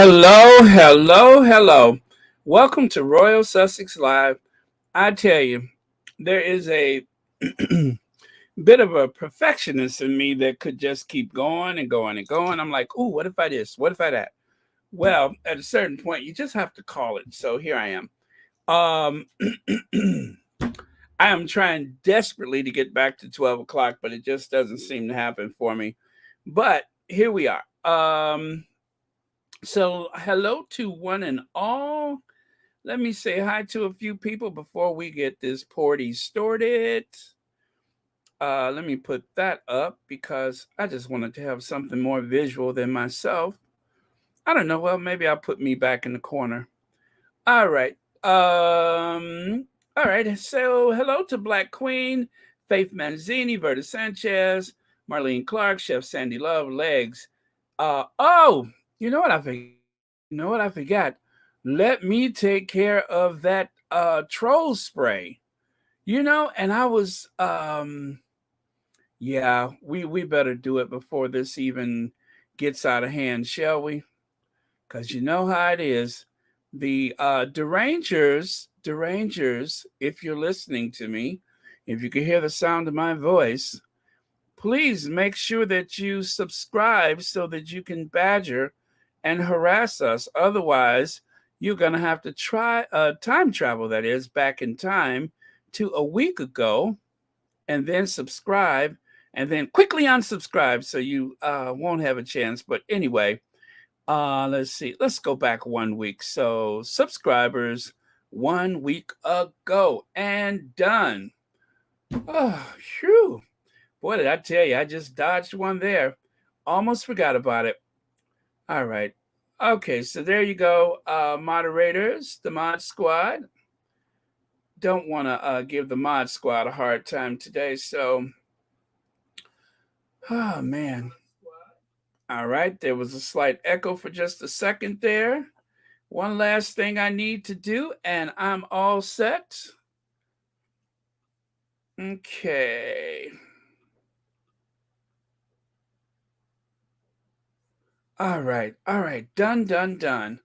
Hello, hello, hello. Welcome to Royal Sussex Live. I tell you, there is a bit of a perfectionist in me that could just keep going and going and going. I'm like, ooh, what if I this? What if I that? Well, at a certain point, you just have to call it. So here I am. Um, I am trying desperately to get back to 12 o'clock, but it just doesn't seem to happen for me. But here we are. So, hello to one and all. Let me say hi to a few people before we get this party started. Let me put that up because I just wanted to have something more visual than myself. I don't know. Well, maybe I'll put me back in the corner. All right. All right. So, hello to Black Queen, Faith Manzini, Verta Sanchez, Marlene Clark, Chef Sandy Love, Legs. Oh, you know what I forgot? You know what I forgot? Let me take care of that troll spray. And I was yeah, we better do it before this even gets out of hand, shall we? Cuz you know how it is. The derangers, if you're listening to me, if you can hear the sound of my voice, please make sure that you subscribe so that you can badger and harass us. Otherwise, you're going to have to try time travel, that is, back in time to a week ago, and then subscribe, and then quickly unsubscribe so you won't have a chance. But anyway, let's see. Let's go back 1 week. So, subscribers 1 week ago and done. Oh, phew. Boy, did I tell you, I just dodged one there. Almost forgot about it. All right. Okay, so there you go. Moderators, the mod squad. Don't want to give the mod squad a hard time today. So, oh, man. All right, there was a slight echo for just a second there. One last thing I need to do, and I'm all set. Okay. All right. All right. Done, done, done.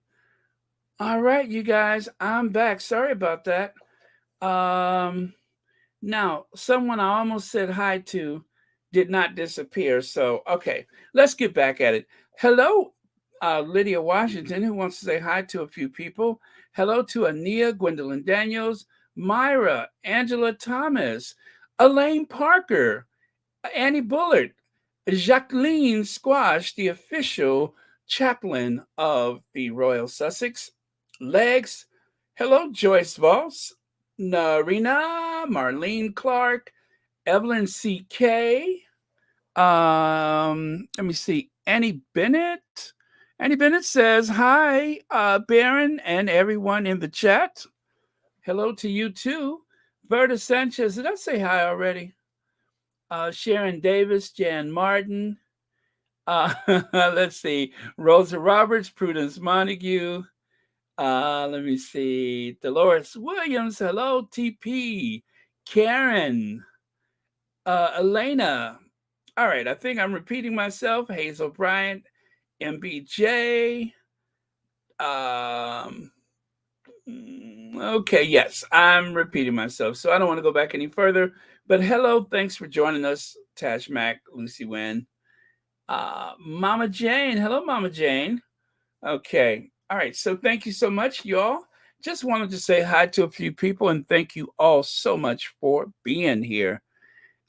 All right, you guys, I'm back. Sorry about that. Um, Now, someone I almost said hi to did not disappear. So, okay, let's get back at it. Hello, Lydia Washington, who wants to say hi to a few people. Hello to Ania, Gwendolyn Daniels, Myra, Angela Thomas, Elaine Parker, Annie Bullard, Jacqueline Squash, the official chaplain of the Royal Sussex. Legs. Hello, Joyce Voss, Narina, Marlene Clark, Evelyn C.K. Let me see. Annie Bennett. Annie Bennett says, hi, Baron and everyone in the chat. Hello to you too. Verta Sanchez, did I say hi already? Sharon Davis, Jan Martin. Let's see. Rosa Roberts, Prudence Montague. Let me see. Dolores Williams, hello. TP. Karen. Elena. All right, I think I'm repeating myself. Hazel Bryant. MBJ. Um, okay, yes, I'm repeating myself. So I don't want to go back any further. But hello, thanks for joining us, Tash Mack, Lucy Wynn. Mama Jane. Hello, Mama Jane. Okay. All right. So thank you so much, y'all. Just wanted to say hi to a few people and thank you all so much for being here.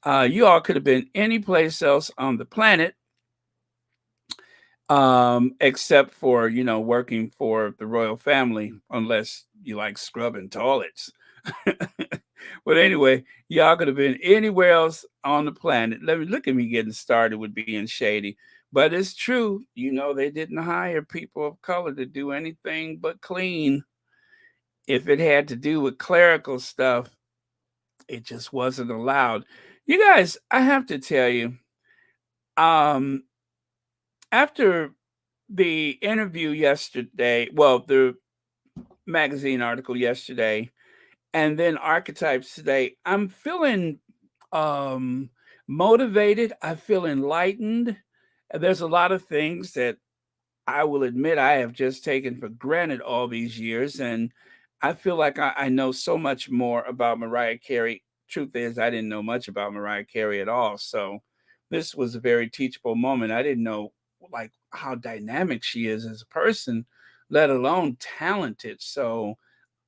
You all could have been any place else on the planet, except for, working for the royal family, unless you like scrubbing toilets. But anyway, y'all could have been anywhere else on the planet. Let me look at me getting started with being shady. But it's true, they didn't hire people of color to do anything but clean. If it had to do with clerical stuff, it just wasn't allowed. You guys, I have to tell you, um, after the interview yesterday, well, the magazine article yesterday, and then Archetypes today, I'm feeling um motivated. I feel enlightened. There's a lot of things that I will admit I have just taken for granted all these years, and I feel like I know so much more about Mariah Carey. Truth is, I didn't know much about Mariah Carey at all, so this was a very teachable moment. I didn't know like how dynamic she is as a person, let alone talented. So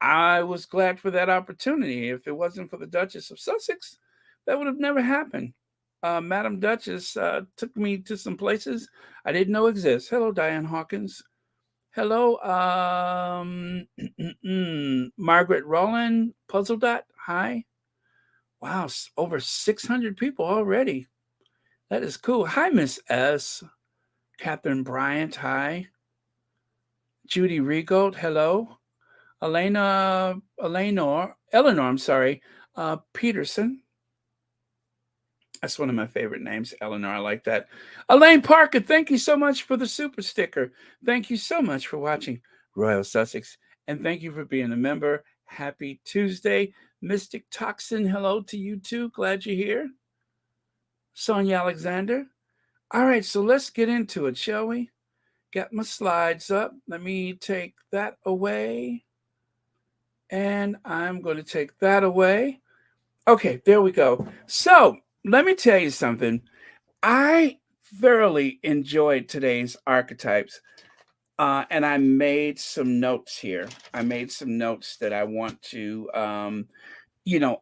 I was glad for that opportunity. If it wasn't for the Duchess of Sussex, that would have never happened. Madam Duchess took me to some places I didn't know exist. Hello, Diane Hawkins. Hello, Margaret Rowland, Puzzle Dot. Hi. Wow, over 600 people already. That is cool. Hi, Miss S. Catherine Bryant. Hi. Judy Regold. Hello. Eleanor, I'm sorry. Peterson. That's one of my favorite names, Eleanor. I like that. Elaine Parker, thank you so much for the super sticker. Thank you so much for watching Royal Sussex. And thank you for being a member. Happy Tuesday. Mystic Toxin, hello to you too. Glad you're here. Sonia Alexander. All right, so let's get into it, shall we? Got my slides up. Let me take that away. And I'm going to take that away. Okay, there we go. So let me tell you something. I thoroughly enjoyed today's archetypes, and I made some notes here. I made some notes that I want to,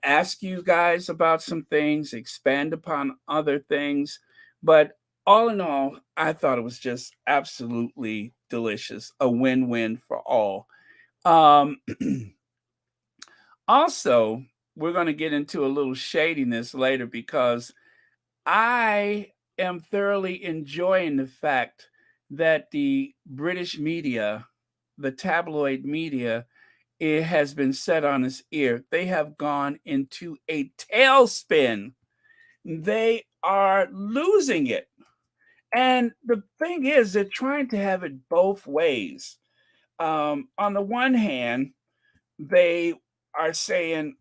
ask you guys about some things, expand upon other things. But all in all, I thought it was just absolutely delicious, a win-win for all. Um, Also, we're going to get into a little shadiness later because I am thoroughly enjoying the fact that the British media, the tabloid media, it has been set on its ear. They have gone into a tailspin. They are losing it. And the thing is, they're trying to have it both ways. On the one hand, they are saying,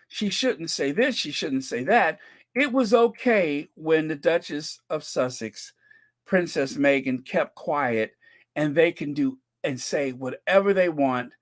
she shouldn't say this, she shouldn't say that. It was okay when the Duchess of Sussex, Princess Meghan, kept quiet and they can do and say whatever they want,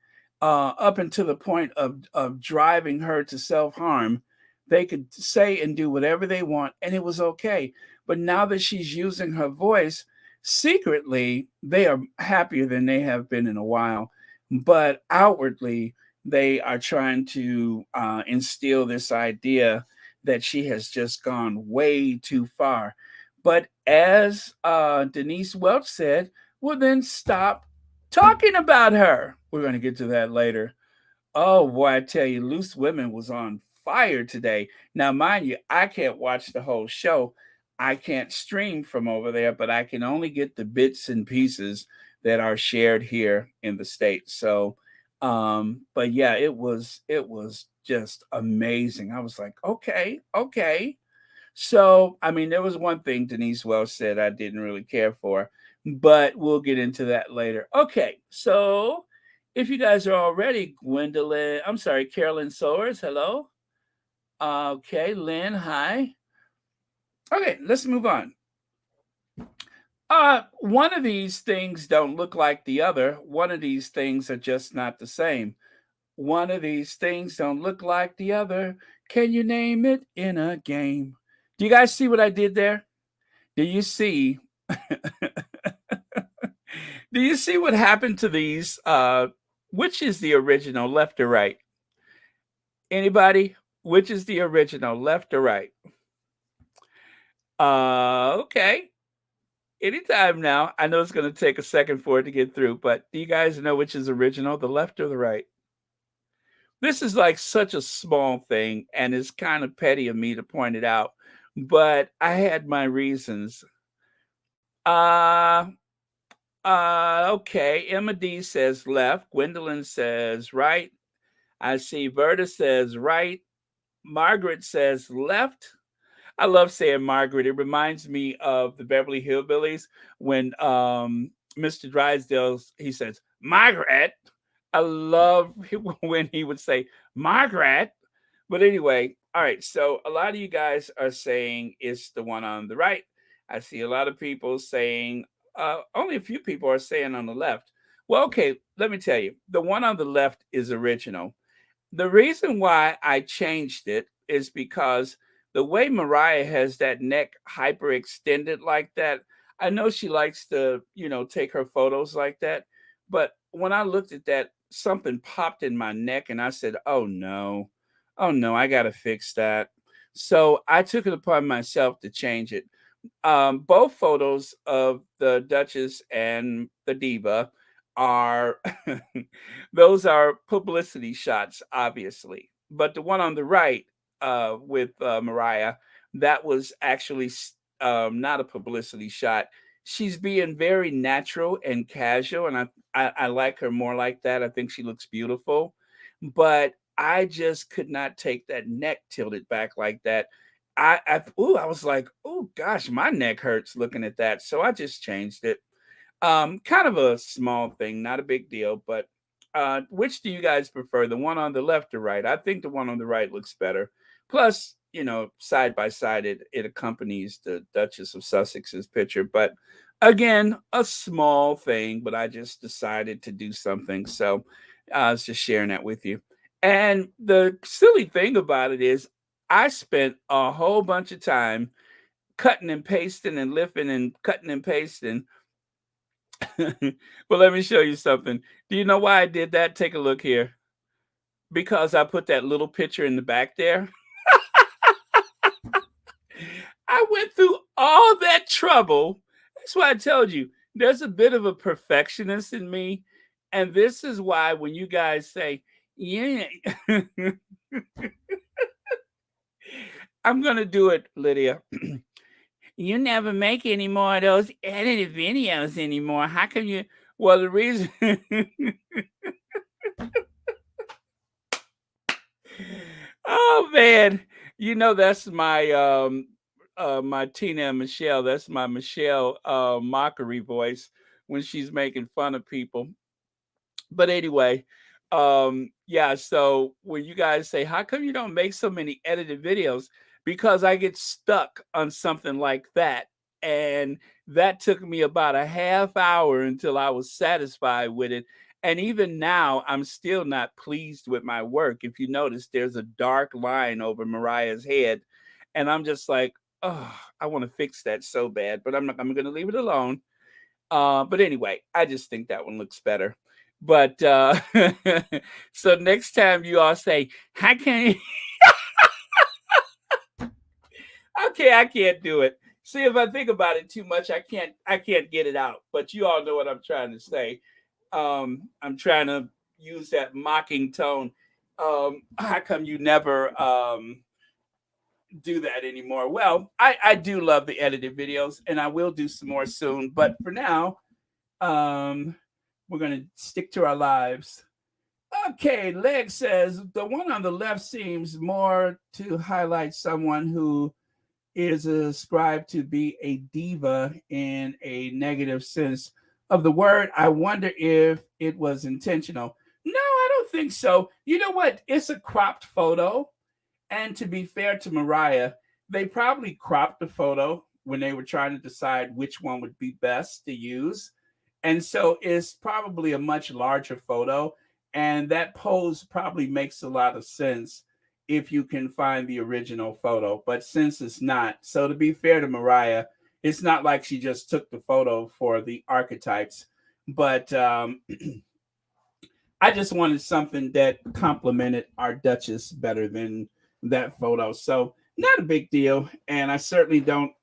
up until the point of driving her to self harm. They could say and do whatever they want, and it was okay. But now that she's using her voice, secretly, they are happier than they have been in a while. But outwardly, they are trying to instill this idea that she has just gone way too far. But as Denise Welch said, well, then stop talking about her. We're going to get to that later. Oh boy, I tell you, Loose Women was on fire today. Now, mind you, I can't watch the whole show. I can't stream from over there, but I can only get the bits and pieces that are shared here in the States. So, but yeah, it was just amazing. I was like, okay, okay. So, I mean, there was one thing Denise Welch said I didn't really care for, but we'll get into that later. Okay, so if you guys are all ready, Carolyn Sowers, hello. Okay, Lynn, hi. Okay, let's move on. One of these things don't look like the other. One of these things are just not the same. One of these things don't look like the other. Can you name it in a game? Do you guys see what I did there? Do you see do you see what happened to these? Which is the original, left or right? Anybody? Which is the original, left or right? Okay. Anytime now. I know it's going to take a second for it to get through, but do you guys know which is original, the left or the right? This is like such a small thing, and it's kind of petty of me to point it out, but I had my reasons. Uh, okay. Emma D says left. Gwendolyn says right. I see Verta says right. Margaret says left. I love saying Margaret. It reminds me of the Beverly Hillbillies when Mr. Drysdale, he says, Margaret. I love when he would say, Margaret. But anyway, all right. So a lot of you guys are saying it's the one on the right. I see a lot of people saying only a few people are saying on the left. Well, okay, let me tell you, the one on the left is original. The reason why I changed it is because the way Mariah has that neck hyperextended like that, I know she likes to, take her photos like that. But when I looked at that, something popped in my neck and I said, oh no, I got to fix that. So I took it upon myself to change it. Both photos of the Duchess and the Diva are those are publicity shots, obviously. But the one on the right with Mariah, that was actually not a publicity shot. She's being very natural and casual, and I like her more like that. I think she looks beautiful, but I just could not take that neck tilted back like that. I was like, oh gosh, my neck hurts looking at that. So I just changed it. Kind of a small thing, not a big deal, but which do you guys prefer? The one on the left or right? I think the one on the right looks better. Plus, side by side, it accompanies the Duchess of Sussex's picture. But again, a small thing, but I just decided to do something. So I was just sharing that with you. And the silly thing about it is, I spent a whole bunch of time cutting and pasting and lifting and cutting and pasting. But let me show you something. Do you know why I did that? Take a look here. Because I put that little picture in the back there. I went through all that trouble. That's why I told you there's a bit of a perfectionist in me. And this is why when you guys say, yeah, I'm going to do it, Lydia. You never make any more of those edited videos anymore. How come you? Well, the reason. Oh man, that's my Tina and Michelle. That's my Michelle mockery voice when she's making fun of people. But anyway, yeah, so when you guys say, how come you don't make so many edited videos? Because I get stuck on something like that. And that took me about a half hour until I was satisfied with it. And even now, I'm still not pleased with my work. If you notice, there's a dark line over Mariah's head. And I'm just like, oh, I want to fix that so bad, but I'm going to leave it alone. But anyway, I just think that one looks better. But so next time you all say, how can you? Okay, I can't do it. See, if I think about it too much, I can't get it out. But you all know what I'm trying to say. I'm trying to use that mocking tone. How come you never do that anymore? Well, I do love the edited videos, and I will do some more soon. But for now, um, we're gonna stick to our lives. Okay, Leg says the one on the left seems more to highlight someone who is ascribed to be a diva in a negative sense of the word. I wonder if it was intentional. No, I don't think so. You know what? It's a cropped photo. And to be fair to Mariah, they probably cropped the photo when they were trying to decide which one would be best to use. And so it's probably a much larger photo. And that pose probably makes a lot of sense if you can find the original photo. But since it's not, so to be fair to Mariah, it's not like she just took the photo for the archetypes. But I just wanted something that complemented our Duchess better than that photo. So not a big deal. And I certainly don't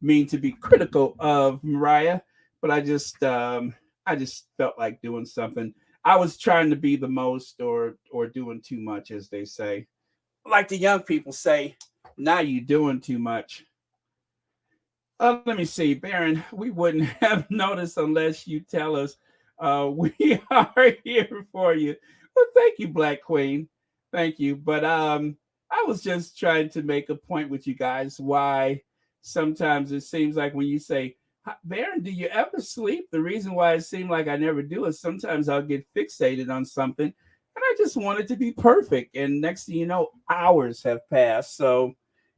mean to be critical of Mariah, but I just felt like doing something. I was trying to be the most or doing too much, as they say. Like the young people say, now you doing too much. Let me see, Baron. We wouldn't have noticed unless you tell us. We are here for you. Well, thank you, Black Queen. Thank you. But I was just trying to make a point with you guys why sometimes it seems like when you say, Baron, do you ever sleep? The reason why it seemed like I never do is sometimes I'll get fixated on something and I just want it to be perfect. And next thing you know, hours have passed. So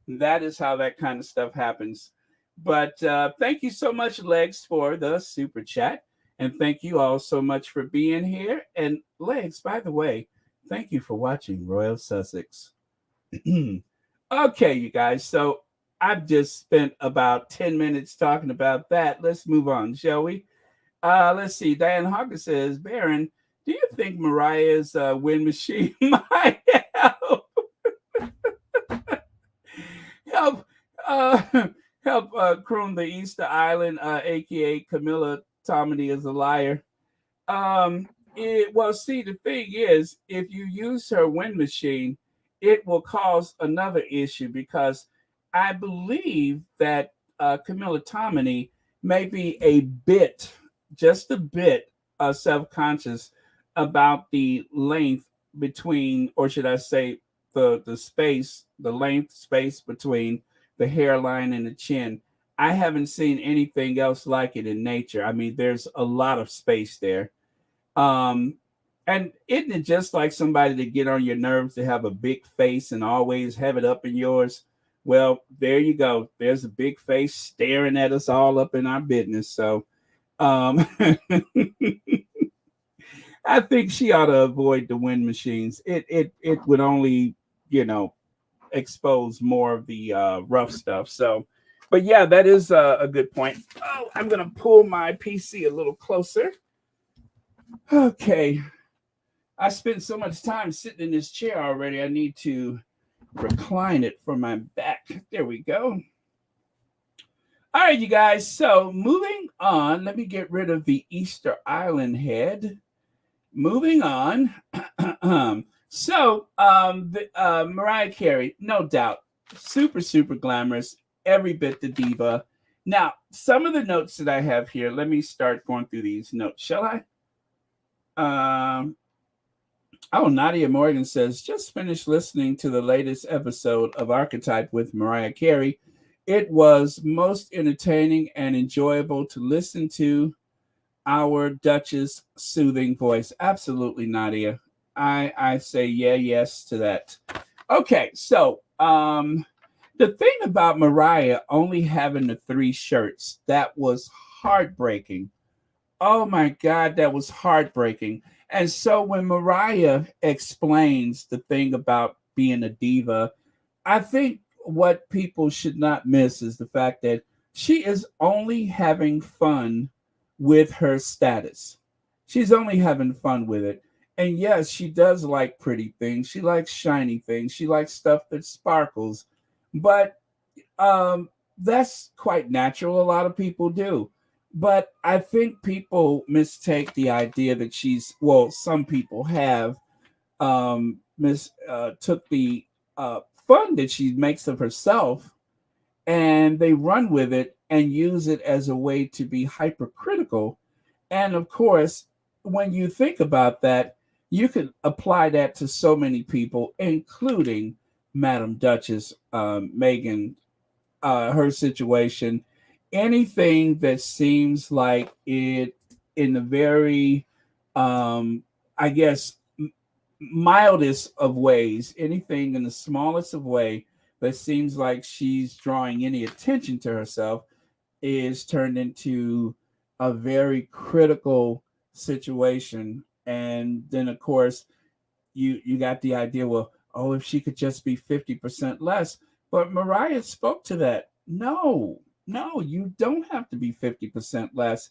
that is how that kind of stuff happens. But thank you so much, Legs, for the super chat. And thank you all so much for being here. And Legs, by the way, thank you for watching Royal Sussex. Okay, you guys. So I've just spent about 10 minutes talking about that. Let's move on, shall we? Let's see. Diane Hawkins says, Baron, do you think Mariah's wind machine might help help uh, help croon the Easter Island, aka Camilla Tomedy is a liar? Um, well, see, the thing is, if you use her wind machine, it will cause another issue because I believe that Camilla Tomedy may be a bit, just a bit, self-conscious about the length between, or should I say, the space, the length space between the hairline and the chin. I haven't seen anything else like it in nature. I mean, there's a lot of space there. Um, and isn't it just like somebody to get on your nerves to have a big face and always have it up in yours? Well, there you go. There's a big face staring at us all up in our business. So um, I think she ought to avoid the wind machines. It would only, you know, expose more of the rough stuff. So, but yeah, that is a good point. Oh, I'm gonna pull my PC a little closer. Okay, I spent so much time sitting in this chair already. I need to recline it for my back. There we go. All right, you guys. So moving on, let me get rid of the Easter Island head. Moving on. Mariah Carey, no doubt, super, super glamorous, every bit the diva. Now, some of the notes that I have here, let me start going through these notes, shall I? Oh, Nadia Morgan says, just finished listening to the latest episode of Archetype with Mariah Carey. It was most entertaining and enjoyable to listen to our Duchess' soothing voice. Absolutely, Nadia. I say yes to that. Okay, so the thing about Mariah only having the three shirts, that was heartbreaking. Oh my God, that was heartbreaking. And so when Mariah explains the thing about being a diva, I think what people should not miss is the fact that she is only having fun with her status. She's only having fun with it. And yes, she does like pretty things. She likes shiny things. She likes stuff that sparkles. But that's quite natural. A lot of people do. But I think people mistake the idea that some people have took the fun that she makes of herself and they run with it and use it as a way to be hypercritical. And of course, when you think about that, you can apply that to so many people, including Madam Duchess, Meghan, her situation. Anything that seems like it in the very, I guess, mildest of ways, anything in the smallest of way that seems like she's drawing any attention to herself is turned into a very critical situation. And then of course you got the idea, well, oh, if she could just be 50% less. But Mariah spoke to that. No, you don't have to be 50% less.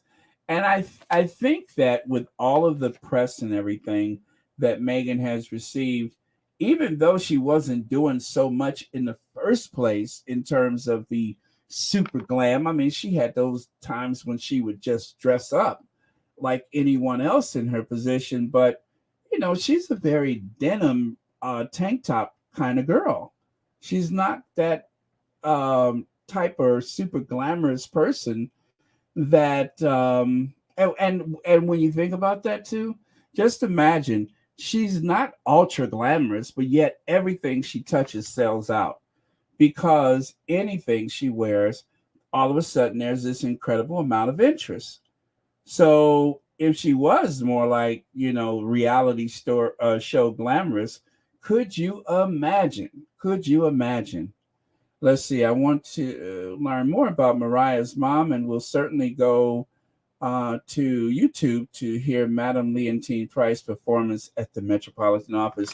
And I think that with all of the press and everything that Meghan has received, even though she wasn't doing so much in the first place in terms of the super glam. I mean, she had those times when she would just dress up like anyone else in her position, but she's a very denim tank top kind of girl. She's not that type of super glamorous person that and when you think about that too, just imagine she's not ultra glamorous, but yet everything she touches sells out because anything she wears, all of a sudden there's this incredible amount of interest. So if she was more like, reality show glamorous, could you imagine? Could you imagine? let's see. I want to learn more about Mariah's mom, and we'll certainly go to YouTube to hear Madame Leontine Price performance at the Metropolitan Office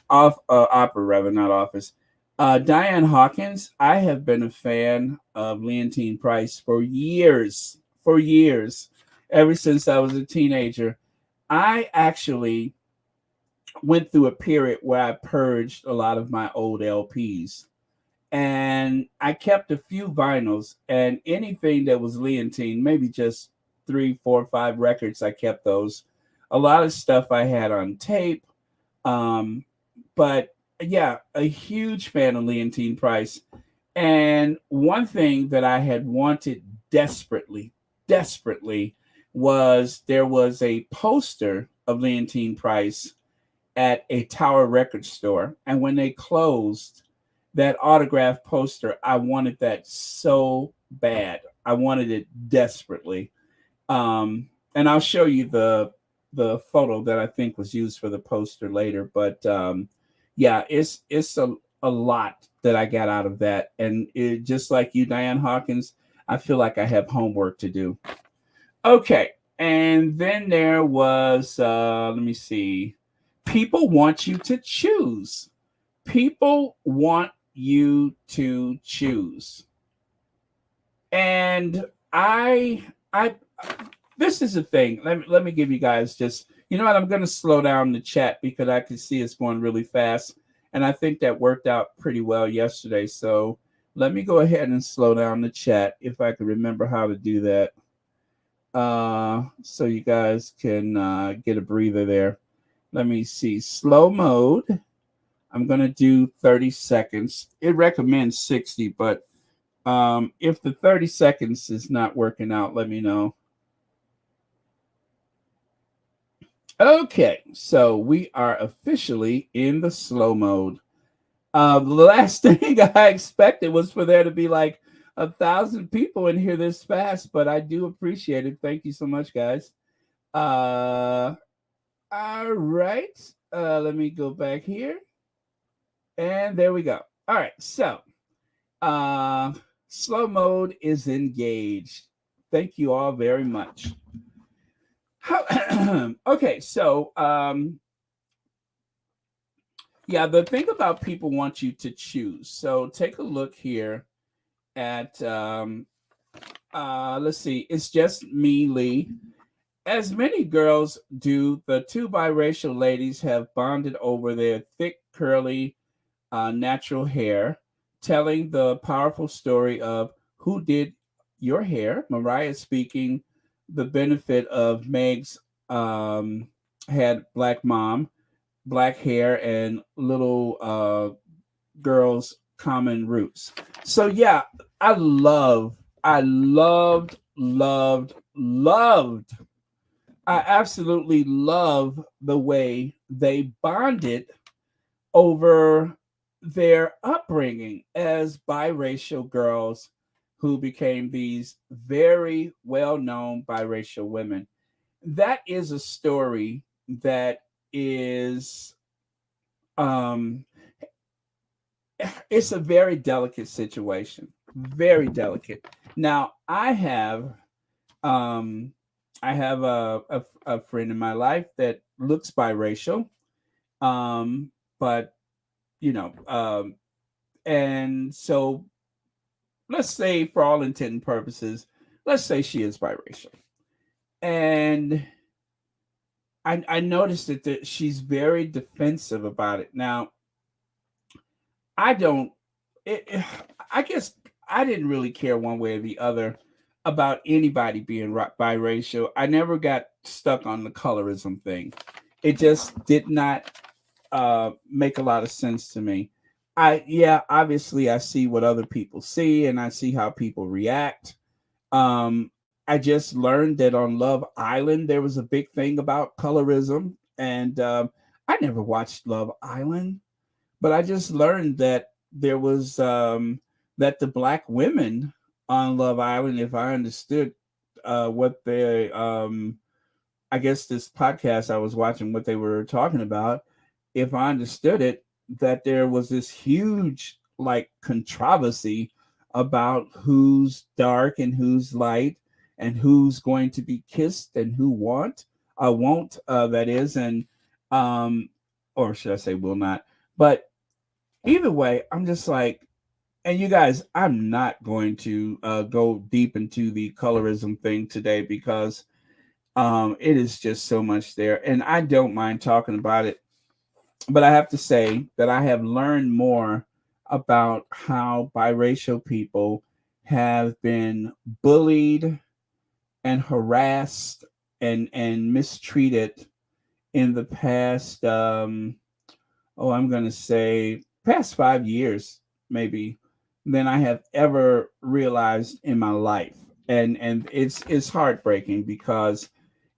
of Opera, rather not office. Diane Hawkins. I have been a fan of Leontine Price for years, ever since I was a teenager. I actually went through a period where I purged a lot of my old LPs, and I kept a few vinyls, and anything that was Leontine, maybe just three, four, five records, I kept those. A lot of stuff I had on tape. Um, but yeah, a huge fan of Leontine Price. And one thing that I had wanted desperately, desperately, was there was a poster of Leontine Price at a Tower record store. And when they closed, that autograph poster, I wanted that so bad. I wanted it desperately. And I'll show you the photo that I think was used for the poster later. But yeah, it's a lot that I got out of that. And it, just like you, Diane Hawkins, I feel like I have homework to do. Okay. And then there was, let me see, people want you to choose. People want you to choose. And I this is the thing. Let me give you guys just, you know what, I'm going to slow down the chat because I can see it's going really fast, and I think that worked out pretty well yesterday. So let me go ahead and slow down the chat if I can remember how to do that, so you guys can get a breather there. Let me see, slow mode. I'm going to do 30 seconds. It recommends 60, but if the 30 seconds is not working out, let me know. Okay, so we are officially in the slow mode. The last thing I expected was for there to be like 1,000 people in here this fast, but I do appreciate it. Thank you so much, guys. All right. Let me go back here. And there we go. All right, so uh, slow mode is engaged. Thank you all very much. Okay, so yeah, the thing about people want you to choose. So take a look here at let's see, it's just me, Lee. As many girls do, the two biracial ladies have bonded over their thick, curly, natural hair, telling the powerful story of who did your hair. Mariah speaking the benefit of Meg's had black mom, black hair, and little girls' common roots. So yeah, I loved. I absolutely love the way they bonded over their upbringing as biracial girls who became these very well known biracial women. That is a story that is, um, it's a very delicate situation, very delicate. Now, um, I have a friend in my life that looks biracial, but you know, and so let's say for all intent and purposes, let's say she is biracial. And I noticed that she's very defensive about it. Now, I don't, I guess I didn't really care one way or the other about anybody being biracial. I never got stuck on the colorism thing. It just did not make a lot of sense to me. Yeah, obviously I see what other people see and I see how people react. I just learned that on Love Island there was a big thing about colorism, and I never watched Love Island, but I just learned that there was that the black women on Love Island, if I understood what they I guess this podcast I was watching what they were talking about, if I understood it, that there was this huge like controversy about who's dark and who's light and who's going to be kissed and who won't, that is, and um or should I say will not. But either way, I'm just like, and you guys, I'm not going to go deep into the colorism thing today because it is just so much there, and I don't mind talking about it. But I have to say that I have learned more about how biracial people have been bullied and harassed and mistreated in the past. I'm going to say past 5 years, maybe, than I have ever realized in my life, and it's heartbreaking because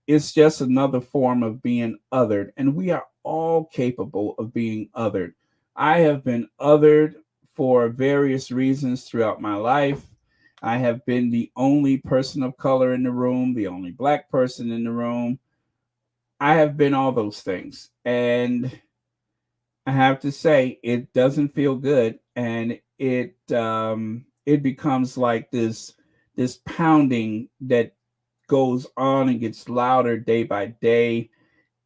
it's just another form of being othered, and we are all capable of being othered. I have been othered for various reasons throughout my life. I have been the only person of color in the room, the only black person in the room. I have been all those things. And I have to say, it doesn't feel good, and it becomes like this pounding that goes on and gets louder day by day.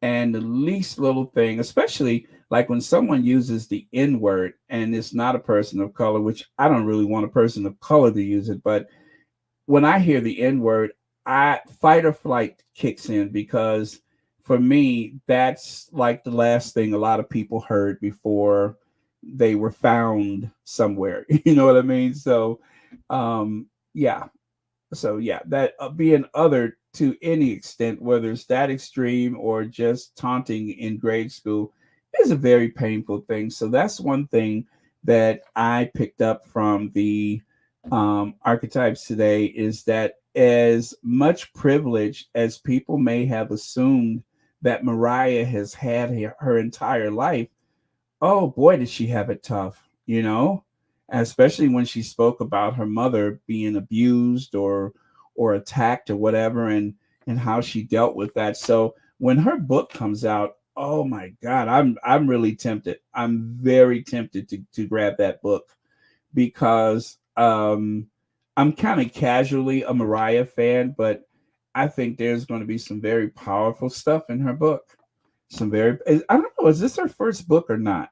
And the least little thing, especially like when someone uses the N word and it's not a person of color, which I don't really want a person of color to use it, but when I hear the N word, I fight or flight kicks in because for me, that's like the last thing a lot of people heard before they were found somewhere. You know what I mean? Yeah, yeah, that being othered to any extent, whether it's that extreme or just taunting in grade school, is a very painful thing. So that's one thing that I picked up from the archetypes today is that as much privilege as people may have assumed that Mariah has had her entire life, oh boy, did she have it tough, you know? Especially when she spoke about her mother being abused or attacked or whatever, and how she dealt with that. So when her book comes out, oh my God, I'm really tempted. I'm very tempted to grab that book because I'm kind of casually a Mariah fan, but I think there's going to be some very powerful stuff in her book. Some very, I don't know, is this her first book or not?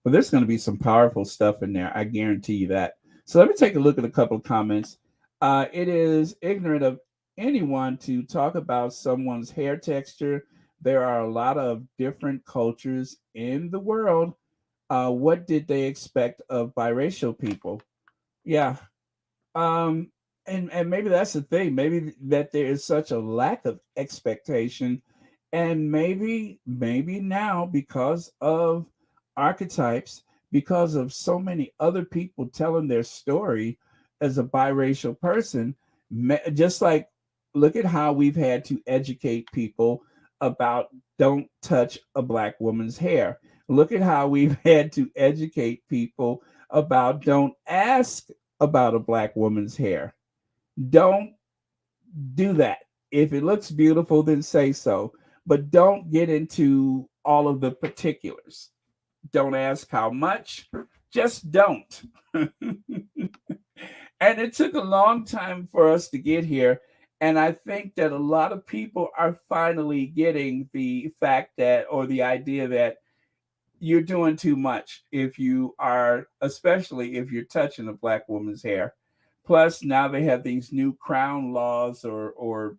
But there's going to be some powerful stuff in there. I guarantee you that. So let me take a look at a couple of comments. It is ignorant of anyone to talk about someone's hair texture. There are a lot of different cultures in the world. What did they expect of biracial people? Yeah. Um, and maybe that's the thing. Maybe that there is such a lack of expectation, and maybe now because of archetypes, because of so many other people telling their story as a biracial person, just like look at how we've had to educate people about don't touch a black woman's hair. Look at how we've had to educate people about don't ask about a black woman's hair. Don't do that. If it looks beautiful, then say so. But don't get into all of the particulars. Don't ask how much, just don't. And it took a long time for us to get here. And I think that a lot of people are finally getting the fact that, or the idea that you're doing too much if you are, especially if you're touching a black woman's hair. Plus, now they have these new crown laws or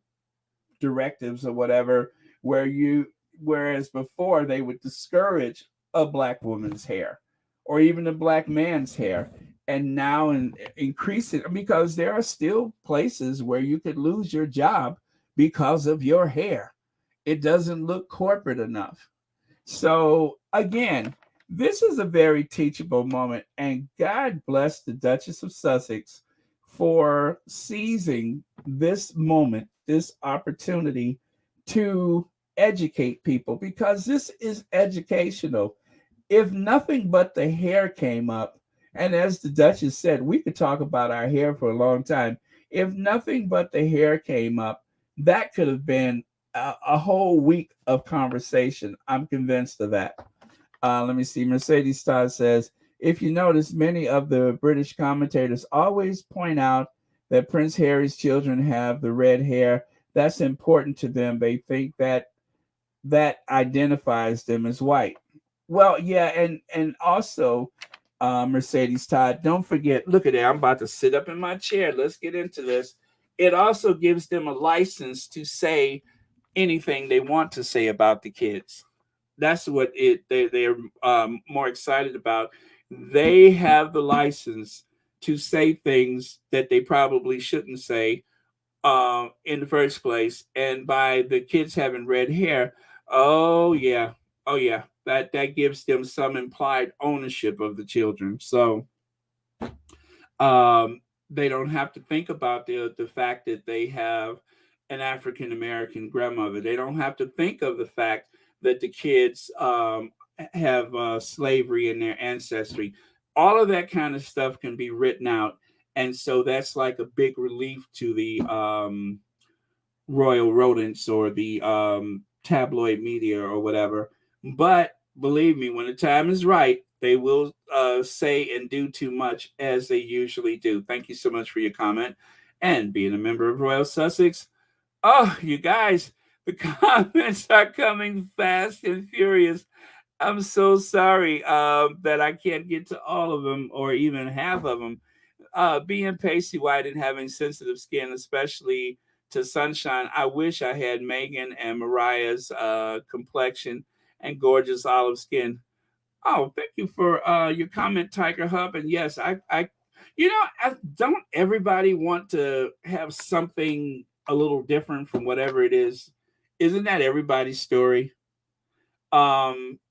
directives or whatever, whereas before they would discourage a black woman's hair or even a black man's hair, and now increase it because there are still places where you could lose your job because of your hair. It doesn't look corporate enough. So again, this is a very teachable moment, and God bless the Duchess of Sussex for seizing this moment, this opportunity to educate people because this is educational. If nothing but the hair came up, and as the Duchess said, we could talk about our hair for a long time. If nothing but the hair came up, that could have been a whole week of conversation. I'm convinced of that. Let me see. Mercedes Star says, if you notice, many of the British commentators always point out that Prince Harry's children have the red hair. That's important to them. They think that that identifies them as white. Well, yeah, and also, Mercedes Todd, don't forget. Look at that. I'm about to sit up in my chair. Let's get into this. It also gives them a license to say anything they want to say about the kids. That's what they're more excited about. They have the license to say things that they probably shouldn't say in the first place, and by the kids having red hair, oh yeah, oh yeah, that gives them some implied ownership of the children. So they don't have to think about the fact that they have an African American grandmother. They don't have to think of the fact that the kids have slavery in their ancestry. All of that kind of stuff can be written out, and so that's like a big relief to the royal rodents or the tabloid media or whatever. But believe me, when the time is right, they will say and do too much as they usually do. Thank you so much for your comment. And being a member of Royal Sussex, oh, you guys, the comments are coming fast and furious. I'm so sorry that I can't get to all of them or even half of them. Being pasty white and having sensitive skin, especially to sunshine, I wish I had Meghan and Mariah's complexion and gorgeous olive skin. Oh, thank you for your comment, Tiger Hub. And yes, don't everybody want to have something a little different from whatever it is? Isn't that everybody's story?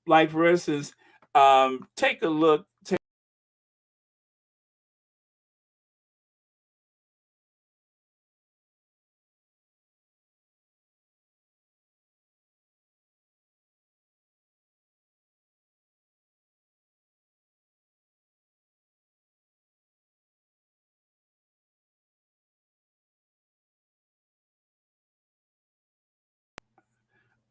Like for instance, take a look.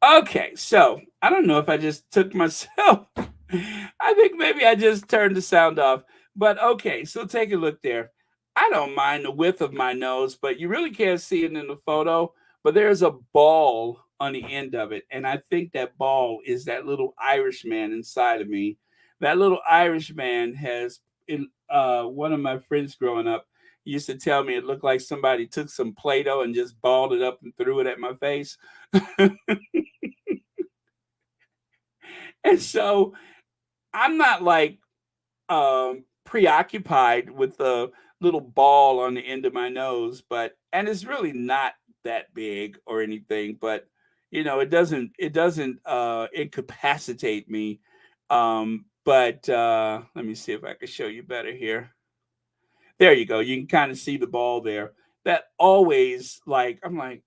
Okay, so I don't know if I just took myself. I think maybe I just turned the sound off. But okay, so take a look there. I don't mind the width of my nose, but you really can't see it in the photo. But there's a ball on the end of it. And I think that ball is that little Irishman inside of me. That little Irishman has, one of my friends growing up used to tell me it looked like somebody took some Play Doh and just balled it up and threw it at my face. And so I'm not like preoccupied with the little ball on the end of my nose, but and it's really not that big or anything, but it doesn't incapacitate me. But let me see if I can show you better here. There you go. You can kind of see the ball there. That always like I'm like,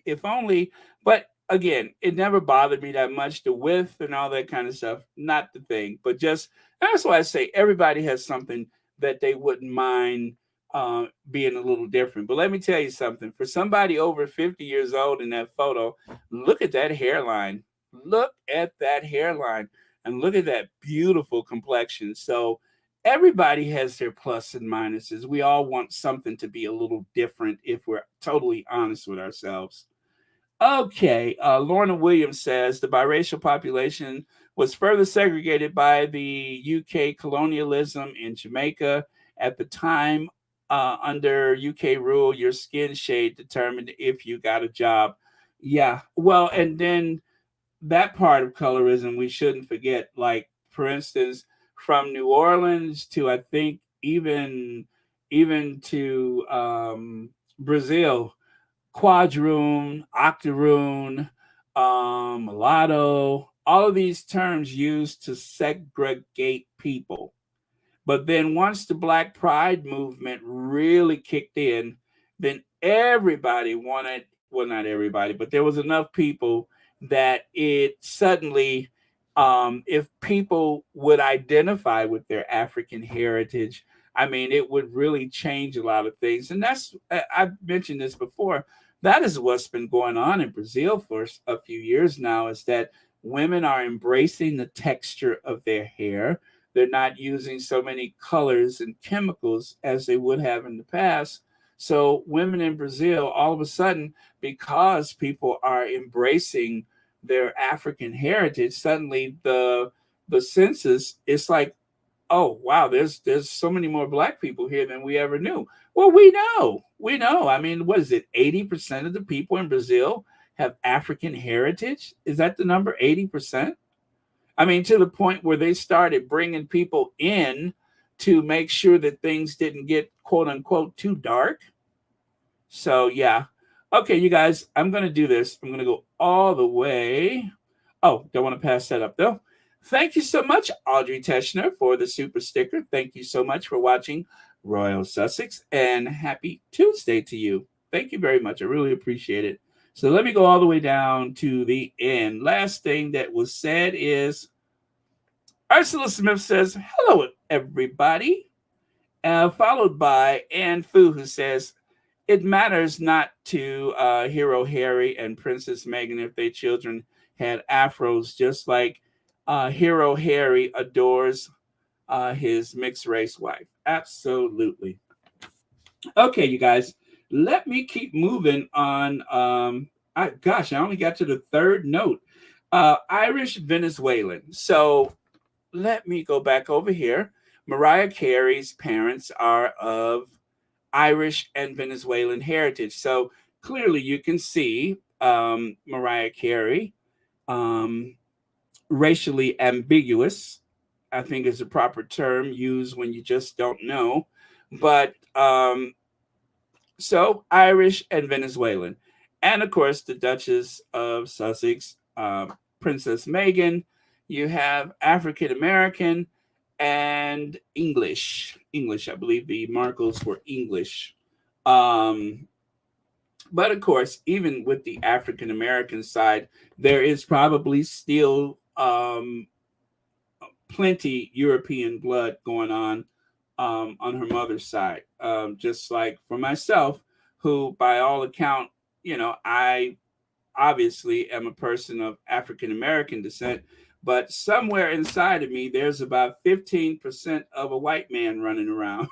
if only. But again, it never bothered me that much. The width and all that kind of stuff, not the thing. But just that's why I say everybody has something that they wouldn't mind being a little different. But let me tell you something. For somebody over 50 years old in that photo, look at that hairline. Look at that hairline, and look at that beautiful complexion. So everybody has their plus and minuses. We all want something to be a little different if we're totally honest with ourselves. Okay, Lorna Williams says the biracial population was further segregated by the UK colonialism in Jamaica at the time. Under UK rule, your skin shade determined if you got a job. Yeah, well, and then that part of colorism we shouldn't forget. Like for instance, from New Orleans to I think even to Brazil, quadroon, octoroon, mulatto, all of these terms used to segregate people. But then once the Black Pride movement really kicked in, then everybody wanted, well, not everybody, but there was enough people that it suddenly, if people would identify with their African heritage, I mean, it would really change a lot of things. And I've mentioned this before. That is what's been going on in Brazil for a few years now is that women are embracing the texture of their hair. They're not using so many colors and chemicals as they would have in the past. So women in Brazil, all of a sudden, because people are embracing their African heritage, suddenly the census, it's like, oh wow, there's so many more black people here than we ever knew. Well, we know. I mean, what is it? 80% of the people in Brazil have African heritage. Is that the number? 80%. I mean, to the point where they started bringing people in to make sure that things didn't get quote unquote too dark. So yeah. Okay, you guys, I'm gonna do this. I'm gonna go all the way. Oh, don't want to pass that up though. Thank you so much, Audrey Teschner, for the super sticker. Thank you so much for watching Royal Sussex, and happy Tuesday to you. Thank you very much. I really appreciate it. So let me go all the way down to the end. Last thing that was said is Ursula Smith says, hello, everybody. Followed by Ann Fu, who says, it matters not to Hero Harry and Princess Meghan if their children had afros, just like Hero Harry adores his mixed race wife. Absolutely. Okay, you guys, let me keep moving on. I only got to the third note. Irish Venezuelan. So let me go back over here. Mariah Carey's parents are of Irish and Venezuelan heritage. So clearly you can see Mariah Carey, racially ambiguous, I think is a proper term used when you just don't know. But so Irish and Venezuelan. And of course, the Duchess of Sussex, Princess Meghan. You have African American and English. English, I believe the Markles were English. Um, but of course, even with the African American side, there is probably still plenty European blood going on her mother's side. Just like for myself, who by all account, I obviously am a person of African American descent, but somewhere inside of me, there's about 15% of a white man running around.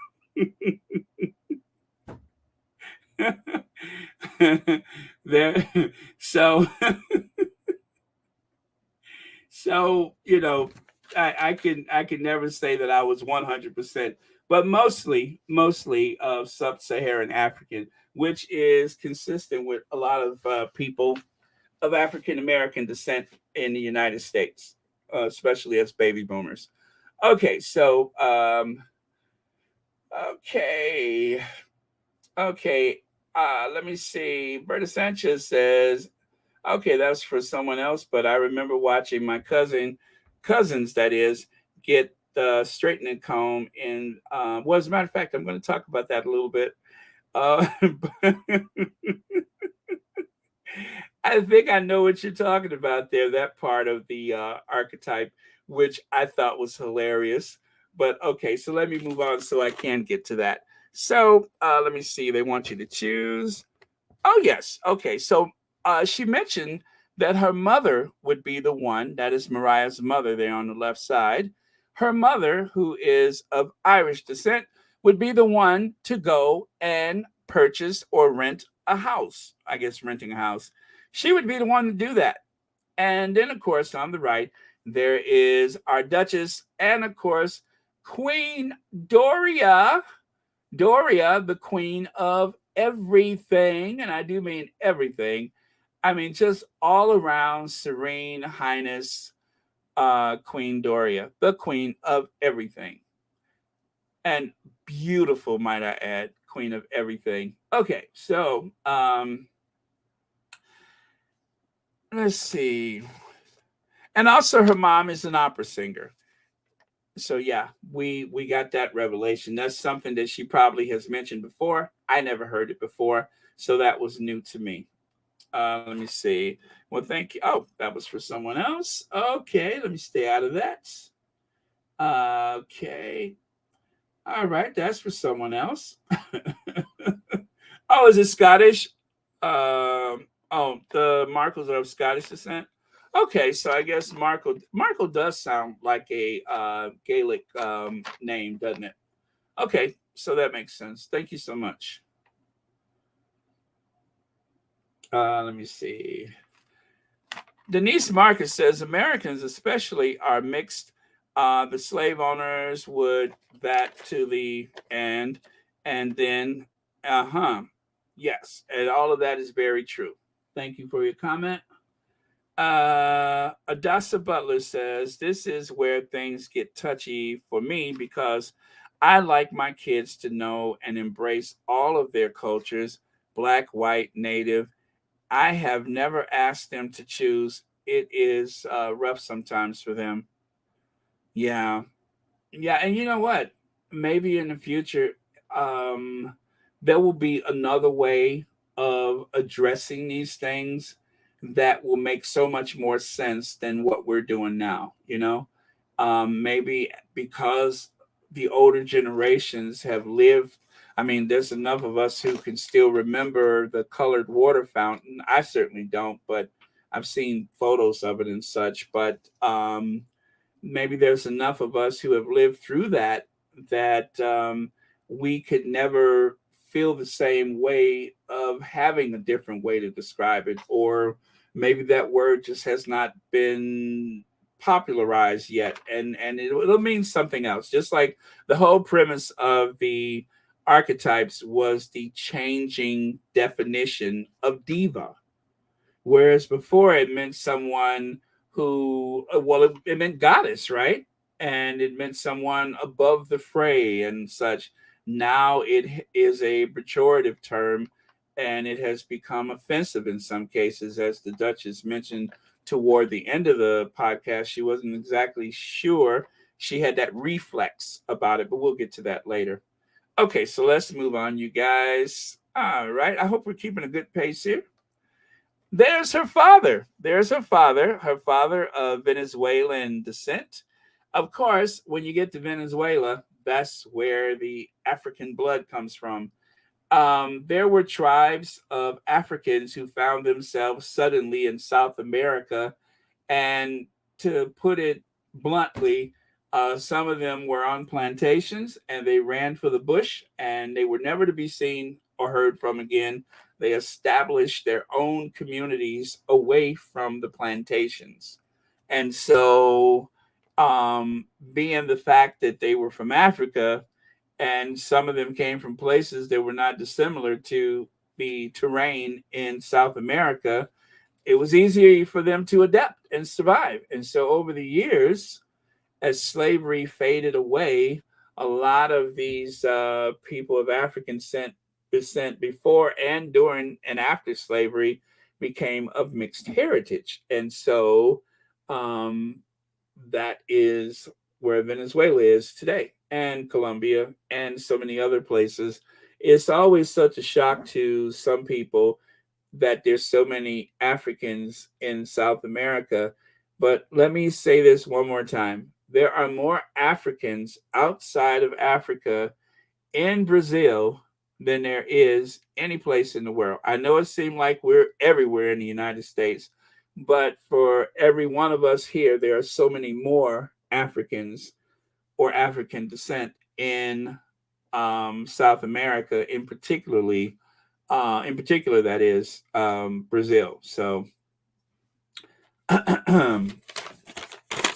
there, so, so I can never say that I was 100%, but mostly of sub-Saharan African, which is consistent with a lot of people of African American descent in the United States, especially as baby boomers. Okay, so okay, okay. Let me see. Berta Sanchez says, okay, that's for someone else, but I remember watching my cousins, that is, get the straightening comb. And well, as a matter of fact, I'm going to talk about that a little bit. Uh, I think I know what you're talking about there, that part of the archetype, which I thought was hilarious. But okay, so let me move on so I can get to that. So let me see. They want you to choose. Oh, yes. Okay. So she mentioned that her mother would be the one, that is Mariah's mother there on the left side. Her mother, who is of Irish descent, would be the one to go and purchase or rent a house. I guess renting a house. She would be the one to do that. And then, of course, on the right, there is our Duchess and, of course, Queen Doria. Doria, the queen of everything, and I do mean everything. I mean, just all around serene highness, Queen Doria, the queen of everything. And beautiful, might I add, queen of everything. Okay, so let's see. And also her mom is an opera singer. So yeah, we got that revelation. That's something that she probably has mentioned before. I never heard it before, so that was new to me. Let me see. Well, thank you. Oh, that was for someone else. Okay, let me stay out of that. Okay. All right, that's for someone else. Oh, is it Scottish? Oh, the Markles are of Scottish descent. Okay, so I guess Marco does sound like a Gaelic name, doesn't it? Okay, so that makes sense. Thank you so much. Let me see. Denise Marcus says Americans, especially, are mixed. The slave owners would that to the end, and then, yes, and all of that is very true. Thank you for your comment. Adasa Butler says this is where things get touchy for me because I like my kids to know and embrace all of their cultures, black, white, native. I have never asked them to choose. It is rough sometimes for them. Yeah. Yeah, and you know what? Maybe in the future, um, there will be another way of addressing these things that will make so much more sense than what we're doing now. Maybe because the older generations have lived. I mean, there's enough of us who can still remember the colored water fountain. I certainly don't, but I've seen photos of it and such. But maybe there's enough of us who have lived through that we could never feel the same way of having a different way to describe it, or maybe that word just has not been popularized yet, and it'll mean something else. Just like the whole premise of the archetypes was the changing definition of diva. Whereas before it meant someone who, well, it meant goddess, right? And it meant someone above the fray and such. Now it is a pejorative term, and it has become offensive in some cases, as the Duchess mentioned toward the end of the podcast. She wasn't exactly sure. She had that reflex about it, but we'll get to that later. Okay, so let's move on, you guys. All right. I hope we're keeping a good pace here. There's her father. There's her father. Her father of Venezuelan descent. Of course, when you get to Venezuela, that's where the African blood comes from. There were tribes of Africans who found themselves suddenly in South America, and to put it bluntly, some of them were on plantations and they ran for the bush and they were never to be seen or heard from again. They established their own communities away from the plantations. And so, being the fact that they were from Africa and some of them came from places that were not dissimilar to the terrain in South America, it was easier for them to adapt and survive. And so over the years, as slavery faded away, a lot of these people of African descent before and during and after slavery became of mixed heritage. And so um, that is where Venezuela is today, and Colombia, and so many other places. It's always such a shock to some people that there's so many Africans in South America. But let me say this one more time. There are more Africans outside of Africa in Brazil than there is any place in the world. I know it seems like we're everywhere in the United States, but for every one of us here, there are so many more Africans or African descent in South America, in particular, that is Brazil. So,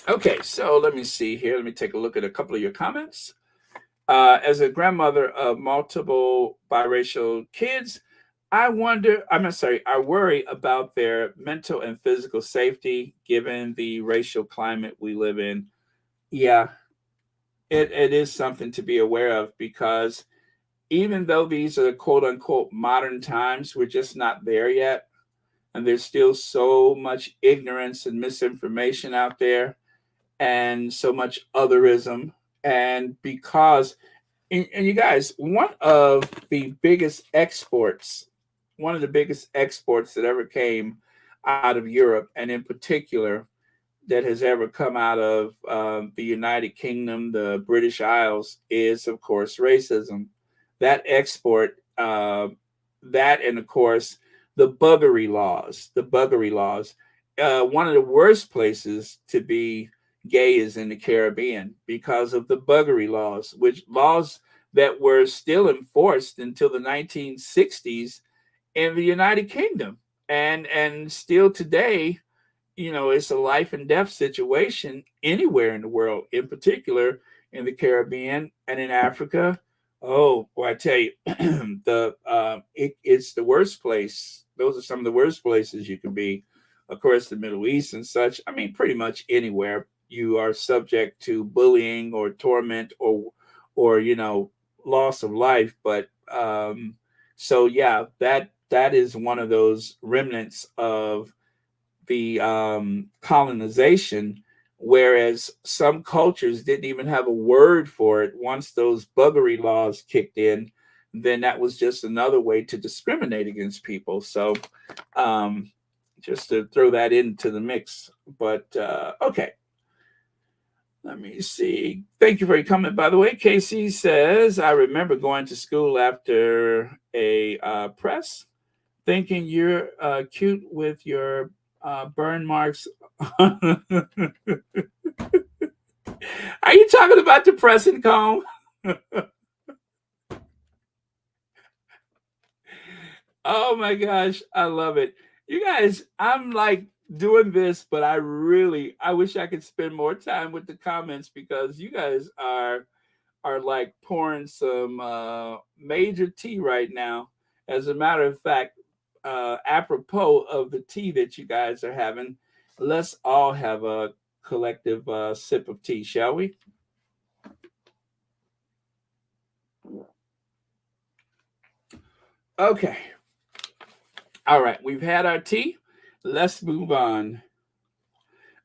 okay, so let me see here. Let me take a look at a couple of your comments. As a grandmother of multiple biracial kids, I worry about their mental and physical safety given the racial climate we live in. Yeah, it is something to be aware of because even though these are quote unquote modern times, we're just not there yet. And there's still so much ignorance and misinformation out there and so much otherism. And because, and you guys, one of the biggest exports that ever came out of Europe, and in particular, that has ever come out of the United Kingdom, the British Isles, is of course racism. That export, that, and of course the buggery laws, one of the worst places to be gay is in the Caribbean because of the buggery laws, which laws that were still enforced until the 1960s in the United Kingdom, and still today, it's a life and death situation anywhere in the world, in particular in the Caribbean and in Africa. Oh, boy, I tell you, it's the worst place. Those are some of the worst places you can be. Of course, the Middle East and such. I mean, pretty much anywhere you are subject to bullying or torment or loss of life. But so yeah, that is one of those remnants of the colonization, whereas some cultures didn't even have a word for it. Once those buggery laws kicked in, then that was just another way to discriminate against people. So um, just to throw that into the mix. But okay, let me see. Thank you for your comment, by the way. Casey says, I remember going to school after a press thinking you're cute with your burn marks. Are you talking about the pressing comb? Oh my gosh, I love it. You guys, I'm like doing this, but I wish I could spend more time with the comments because you guys are like pouring some major tea right now. As a matter of fact, apropos of the tea that you guys are having, let's all have a collective sip of tea, shall we? Okay. All right. We've had our tea. Let's move on.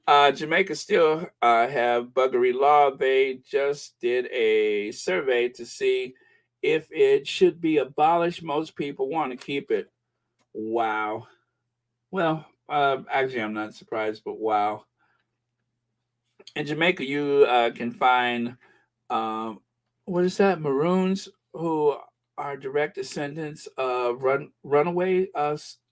Jamaica still have buggery law. They just did a survey to see if it should be abolished. Most people want to keep it. Wow. Well, actually, I'm not surprised, but wow. In Jamaica, you can find um, what is that? Maroons who are direct descendants of runaway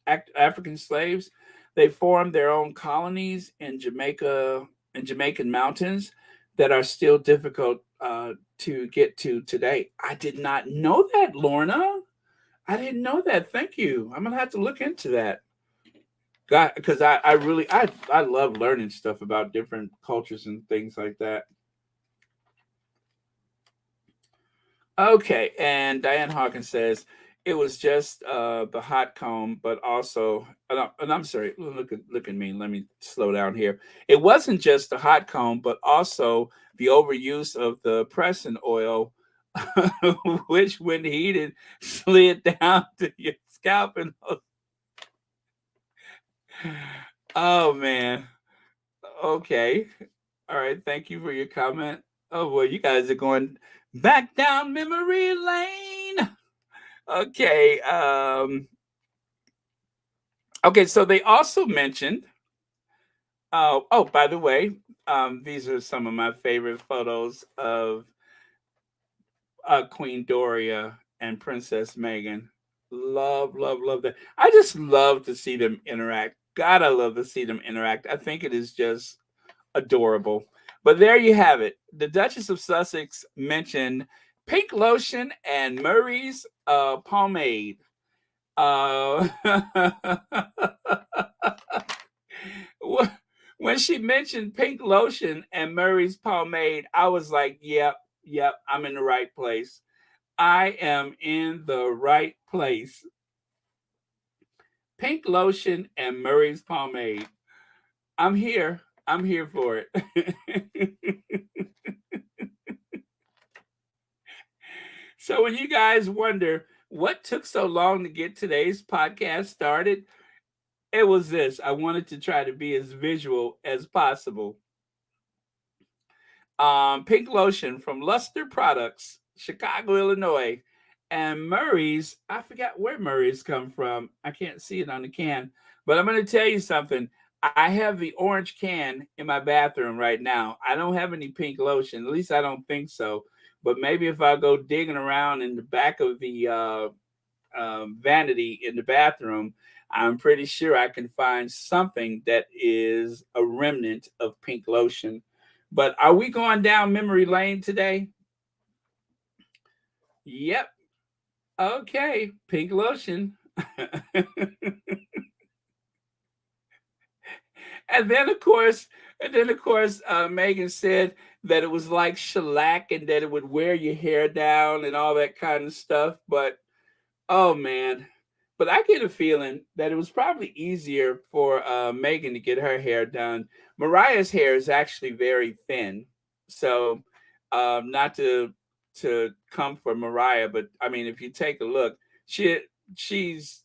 African slaves. They formed their own colonies in Jamaica and Jamaican mountains that are still difficult to get to today. I did not know that, Lorna. I didn't know that. Thank you. I'm gonna have to look into that. God, because I really I love learning stuff about different cultures and things like that. Okay, and Diane Hawkins says it was just the hot comb, but also, and I'm sorry, look at me. Let me slow down here. It wasn't just the hot comb, but also the overuse of the pressing oil, which, when heated, slid down to your scalp. And oh man, okay, all right. Thank you for your comment. Oh boy, you guys are going back down memory lane. Okay. Okay. So they also mentioned. Oh, by the way, these are some of my favorite photos of Queen Doria and Princess Meghan. Love, love, love that. I just love to see them interact. God, I love to see them interact. I think it is just adorable. But there you have it. The Duchess of Sussex mentioned pink lotion and Murray's pomade. Uh, when she mentioned pink lotion and Murray's pomade, I was like, yep, yep, I'm in the right place. I am in the right place. Pink lotion and Murray's pomade. I'm here. I'm here for it. So when you guys wonder what took so long to get today's podcast started, it was this. I wanted to try to be as visual as possible. Pink lotion from Luster Products, Chicago, Illinois, and Murray's. I forgot where Murray's come from. I can't see it on the can, but I'm going to tell you something. I have the orange can in my bathroom right now. I don't have any pink lotion. At least I don't think so. But maybe if I go digging around in the back of the vanity in the bathroom, I'm pretty sure I can find something that is a remnant of pink lotion. But are we going down memory lane today? Yep. Okay, pink lotion. And then of course, Megan said that it was like shellac and that it would wear your hair down and all that kind of stuff. But oh man, but I get a feeling that it was probably easier for Megan to get her hair done. Mariah's hair is actually very thin, so not to come for Mariah, but I mean, if you take a look, she she's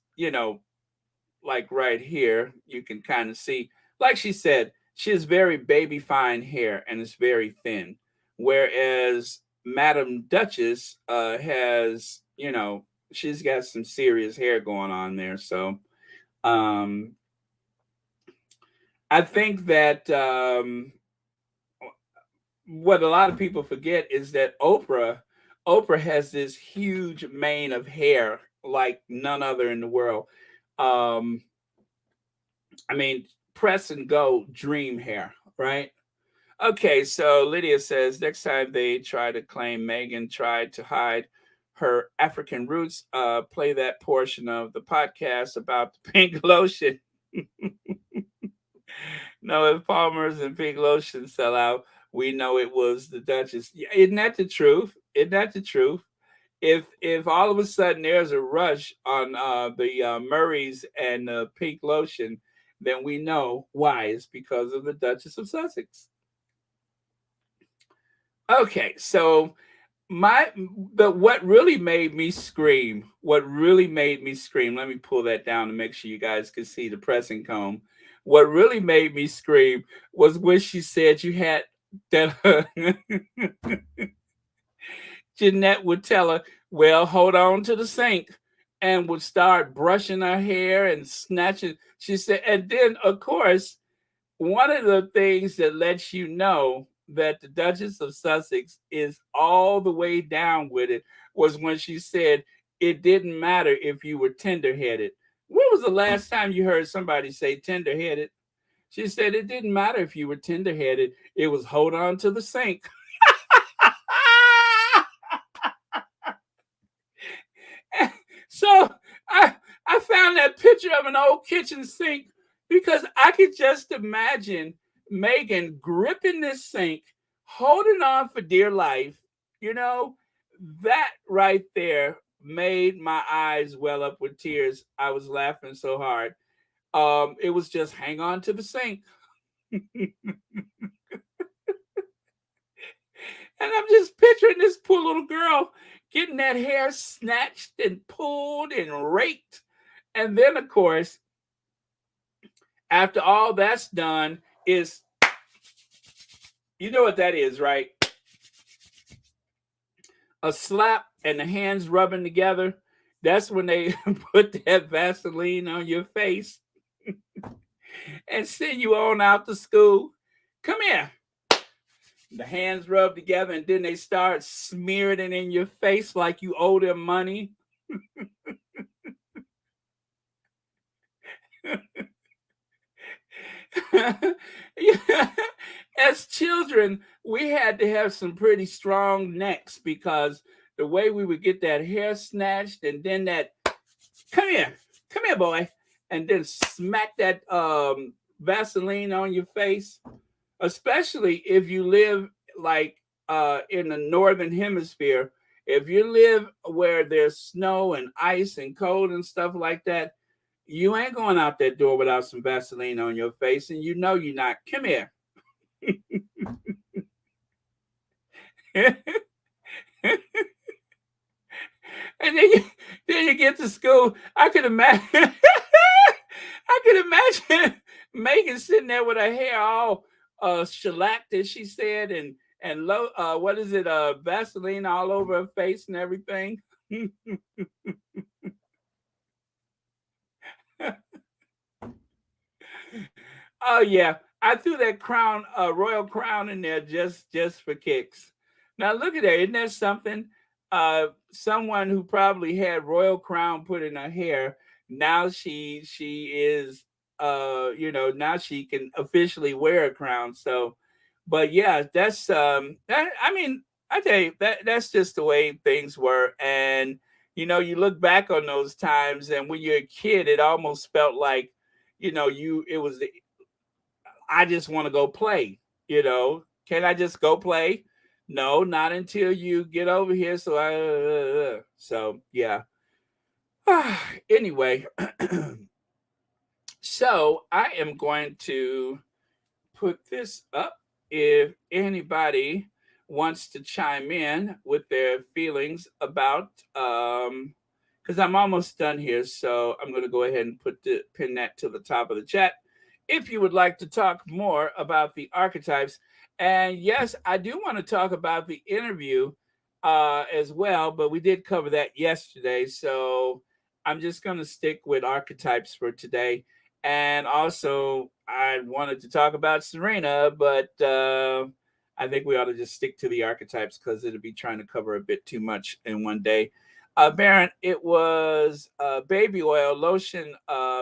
like right here, you can kind of see, like she said, she has very baby fine hair and it's very thin. Whereas Madam Duchess has, she's got some serious hair going on there. So um, I think that what a lot of people forget is that Oprah has this huge mane of hair like none other in the world. Um, I mean, press and go dream hair, right? Okay, so Lydia says next time they try to claim Meghan tried to hide her African roots, play that portion of the podcast about the pink lotion. No, if Palmer's and pink lotion sell out, we know it was the Duchess. Yeah, isn't that the truth? Isn't that the truth? If all of a sudden there's a rush on the Murrays and pink lotion, then we know why. It's because of the Duchess of Sussex. Okay, so what really made me scream, let me pull that down to make sure you guys can see the pressing comb. What really made me scream was when she said you had that Jeanette would tell her, well, hold on to the sink, and would start brushing her hair and snatching. She said, and then, of course, one of the things that lets you know that the Duchess of Sussex is all the way down with it was when she said it didn't matter if you were tender-headed. When was the last time you heard somebody say tender-headed? She said it didn't matter if you were tender-headed. It was hold on to the sink. So I I found that picture of an old kitchen sink because I could just imagine Megan gripping this sink, holding on for dear life. You know, that right there made my eyes well up with tears. I was laughing so hard. It was just hang on to the sink. And I'm just picturing this poor little girl getting that hair snatched and pulled and raked. And then, of course, after all that's done, is you know what that is, right? A slap and the hands rubbing together. That's when they put that Vaseline on your face and send you on out to school. Come here. The hands rub together, and then they start smearing it in your face like you owe them money. Yeah. As children, we had to have some pretty strong necks because the way we would get that hair snatched and then that, come here, boy, and then smack that Vaseline on your face, especially if you live like in the northern hemisphere. If you live where there's snow and ice and cold and stuff like that, you ain't going out that door without some Vaseline on your face, and you know you're not. Come here. And then you get to school. I could imagine. I could imagine Megan sitting there with her hair all shellacked, as she said, and low. What is it? Vaseline all over her face and everything. Oh yeah, I threw that crown, royal crown, in there just for kicks. Now look at that, isn't that something? Someone who probably had royal crown put in her hair Now she is now she can officially wear a crown. So, but yeah, that's that I mean, I tell you that's just the way things were. And you look back on those times, and when you're a kid, it almost felt like, you it was the I just want to go play. Can I just go play? No, not until you get over here. So yeah. Anyway, so I am going to put this up if anybody wants to chime in with their feelings about because I'm almost done here, so I'm going to go ahead and pin that to the top of the chat if you would like to talk more about the archetypes. And yes, I do want to talk about the interview as well, but we did cover that yesterday, so I'm just going to stick with archetypes for today. And also, I wanted to talk about Serena, but I think we ought to just stick to the archetypes because it'll be trying to cover a bit too much in one day. Baron, it was baby oil lotion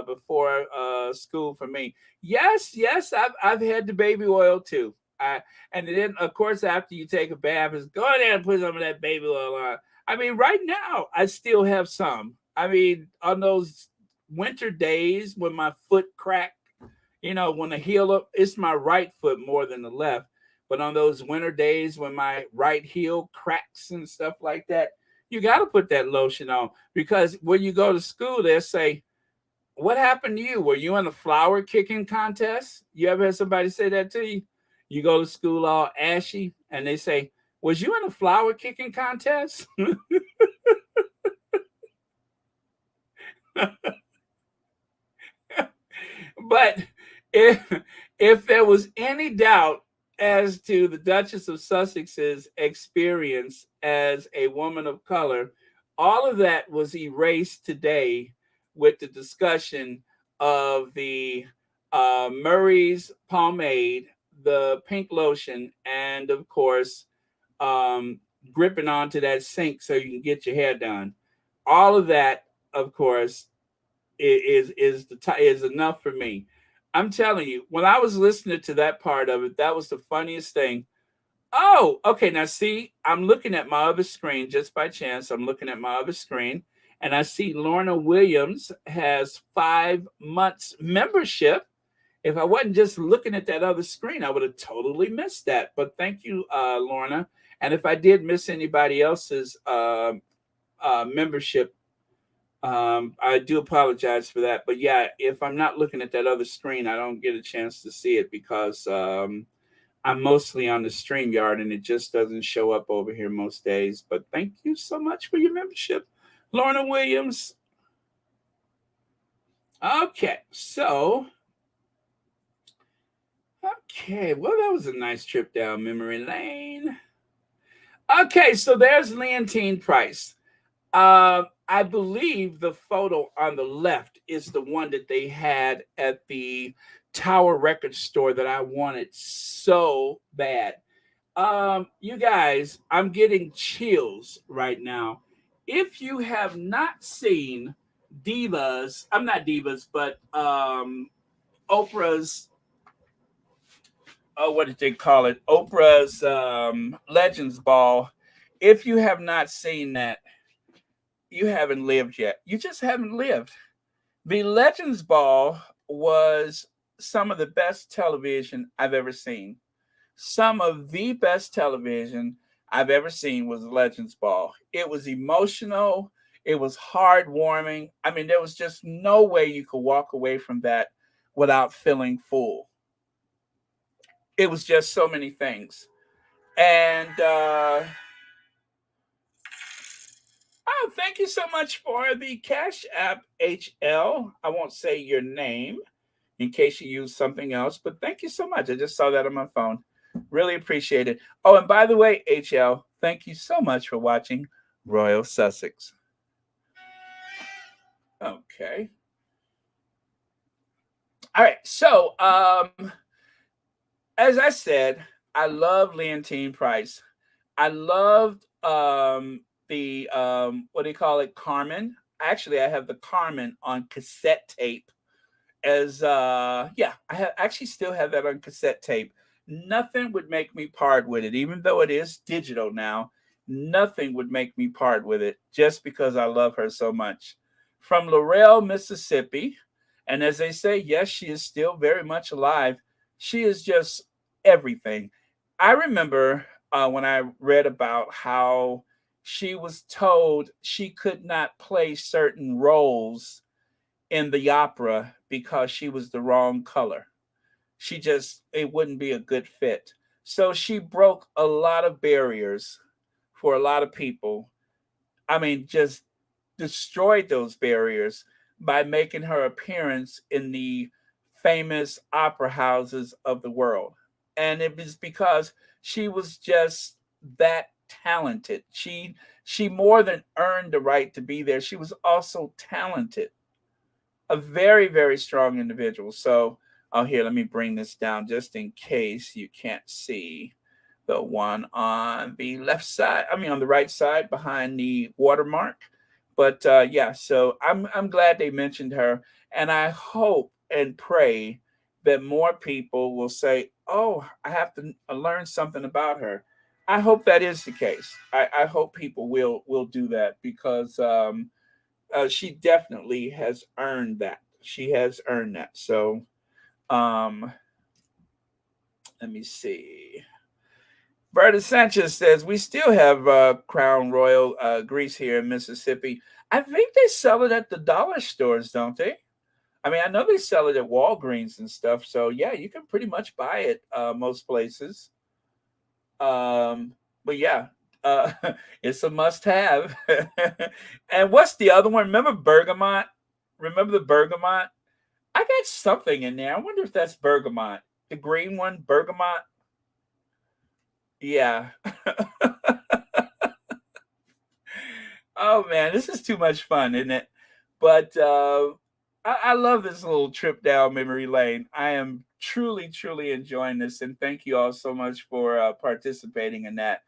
before school for me. Yes, yes, I've had the baby oil too. And then, of course, after you take a bath, is go in there and put some of that baby oil on. I mean, right now, I still have some. I mean, on those winter days when my foot cracked, when the heel up, it's my right foot more than the left. But on those winter days when my right heel cracks and stuff like that, you got to put that lotion on because when you go to school, they'll say, "What happened to you? Were you in a flower kicking contest?" You ever had somebody say that to you? You go to school all ashy and they say, "Was you in a flower kicking contest?" But if there was any doubt as to the Duchess of Sussex's experience as a woman of color, all of that was erased today with the discussion of the Murray's pomade, the pink lotion, and of course, gripping onto that sink so you can get your hair done. All of that, of course, is enough for me. I'm telling you, when I was listening to that part of it, that was the funniest thing. Oh, okay. Now see, I'm looking at my other screen just by chance. I'm looking at my other screen, and I see Lorna Williams has 5 months membership. If I wasn't just looking at that other screen, I would have totally missed that. But thank you, Lorna. And if I did miss anybody else's membership, I do apologize for that. But yeah, if I'm not looking at that other screen, I don't get a chance to see it because I'm mostly on the StreamYard and it just doesn't show up over here most days. But thank you so much for your membership, Lorna Williams. Okay, so well, that was a nice trip down memory lane. Okay, so there's Leontine Price. I believe the photo on the left is the one that they had at the Tower Record store that I wanted so bad. You guys, I'm getting chills right now. If you have not seen Divas, I'm not Divas, but Oprah's, oh, what did they call it? Oprah's Legends Ball. If you have not seen that, you haven't lived yet. You just haven't lived. The Legends Ball was some of the best television I've ever seen. Some of the best television I've ever seen was Legends Ball. It was emotional. It was heartwarming. I mean, there was just no way you could walk away from that without feeling full. It was just so many things. And oh, thank you so much for the Cash App HL. I won't say your name in case you use something else, but thank you so much. I just saw that on my phone. Really appreciate it. Oh, and by the way, HL, thank you so much for watching Royal Sussex. Okay. All right. So, as I said, I love Leontine Price. I loved the what do you call it, Carmen. actually I have the Carmen on cassette tape as yeah, I actually still have that on cassette tape. Nothing would make me part with it, even though it is digital now. Nothing would make me part with it just because I love her so much. From Laurel, Mississippi, and as they say, yes, she is still very much alive. She is just everything. I remember when I read about how she was told she could not play certain roles in the opera because she was the wrong color. She just, it wouldn't be a good fit. So she broke a lot of barriers for a lot of people. I mean, just destroyed those barriers by making her appearance in the famous opera houses of the world. And it was because she was just that talented. She more than earned the right to be there. She was also talented, a very, very strong individual. So, oh, here, let me bring this down just in case you can't see the one on the left side. I mean, on the right side behind the watermark. But yeah, so I'm glad they mentioned her, and I hope and pray that more people will say, "Oh, I have to learn something about her." I hope that is the case. I hope people will do that because she definitely has earned that. She has earned that. So, um, let me see. Berta Sanchez says we still have Crown Royal grease here in Mississippi. I think they sell it at the dollar stores, don't they? I mean, I know they sell it at Walgreens and stuff. So yeah, you can pretty much buy it most places. But yeah, uh, it's a must-have. And what's the other one? Remember bergamot? Remember the bergamot? I got something in there. I wonder if that's bergamot. The green one, bergamot. Yeah. Oh man, this is too much fun, isn't it? But I love this little trip down memory lane. I am truly, truly enjoying this, and thank you all so much for participating in that.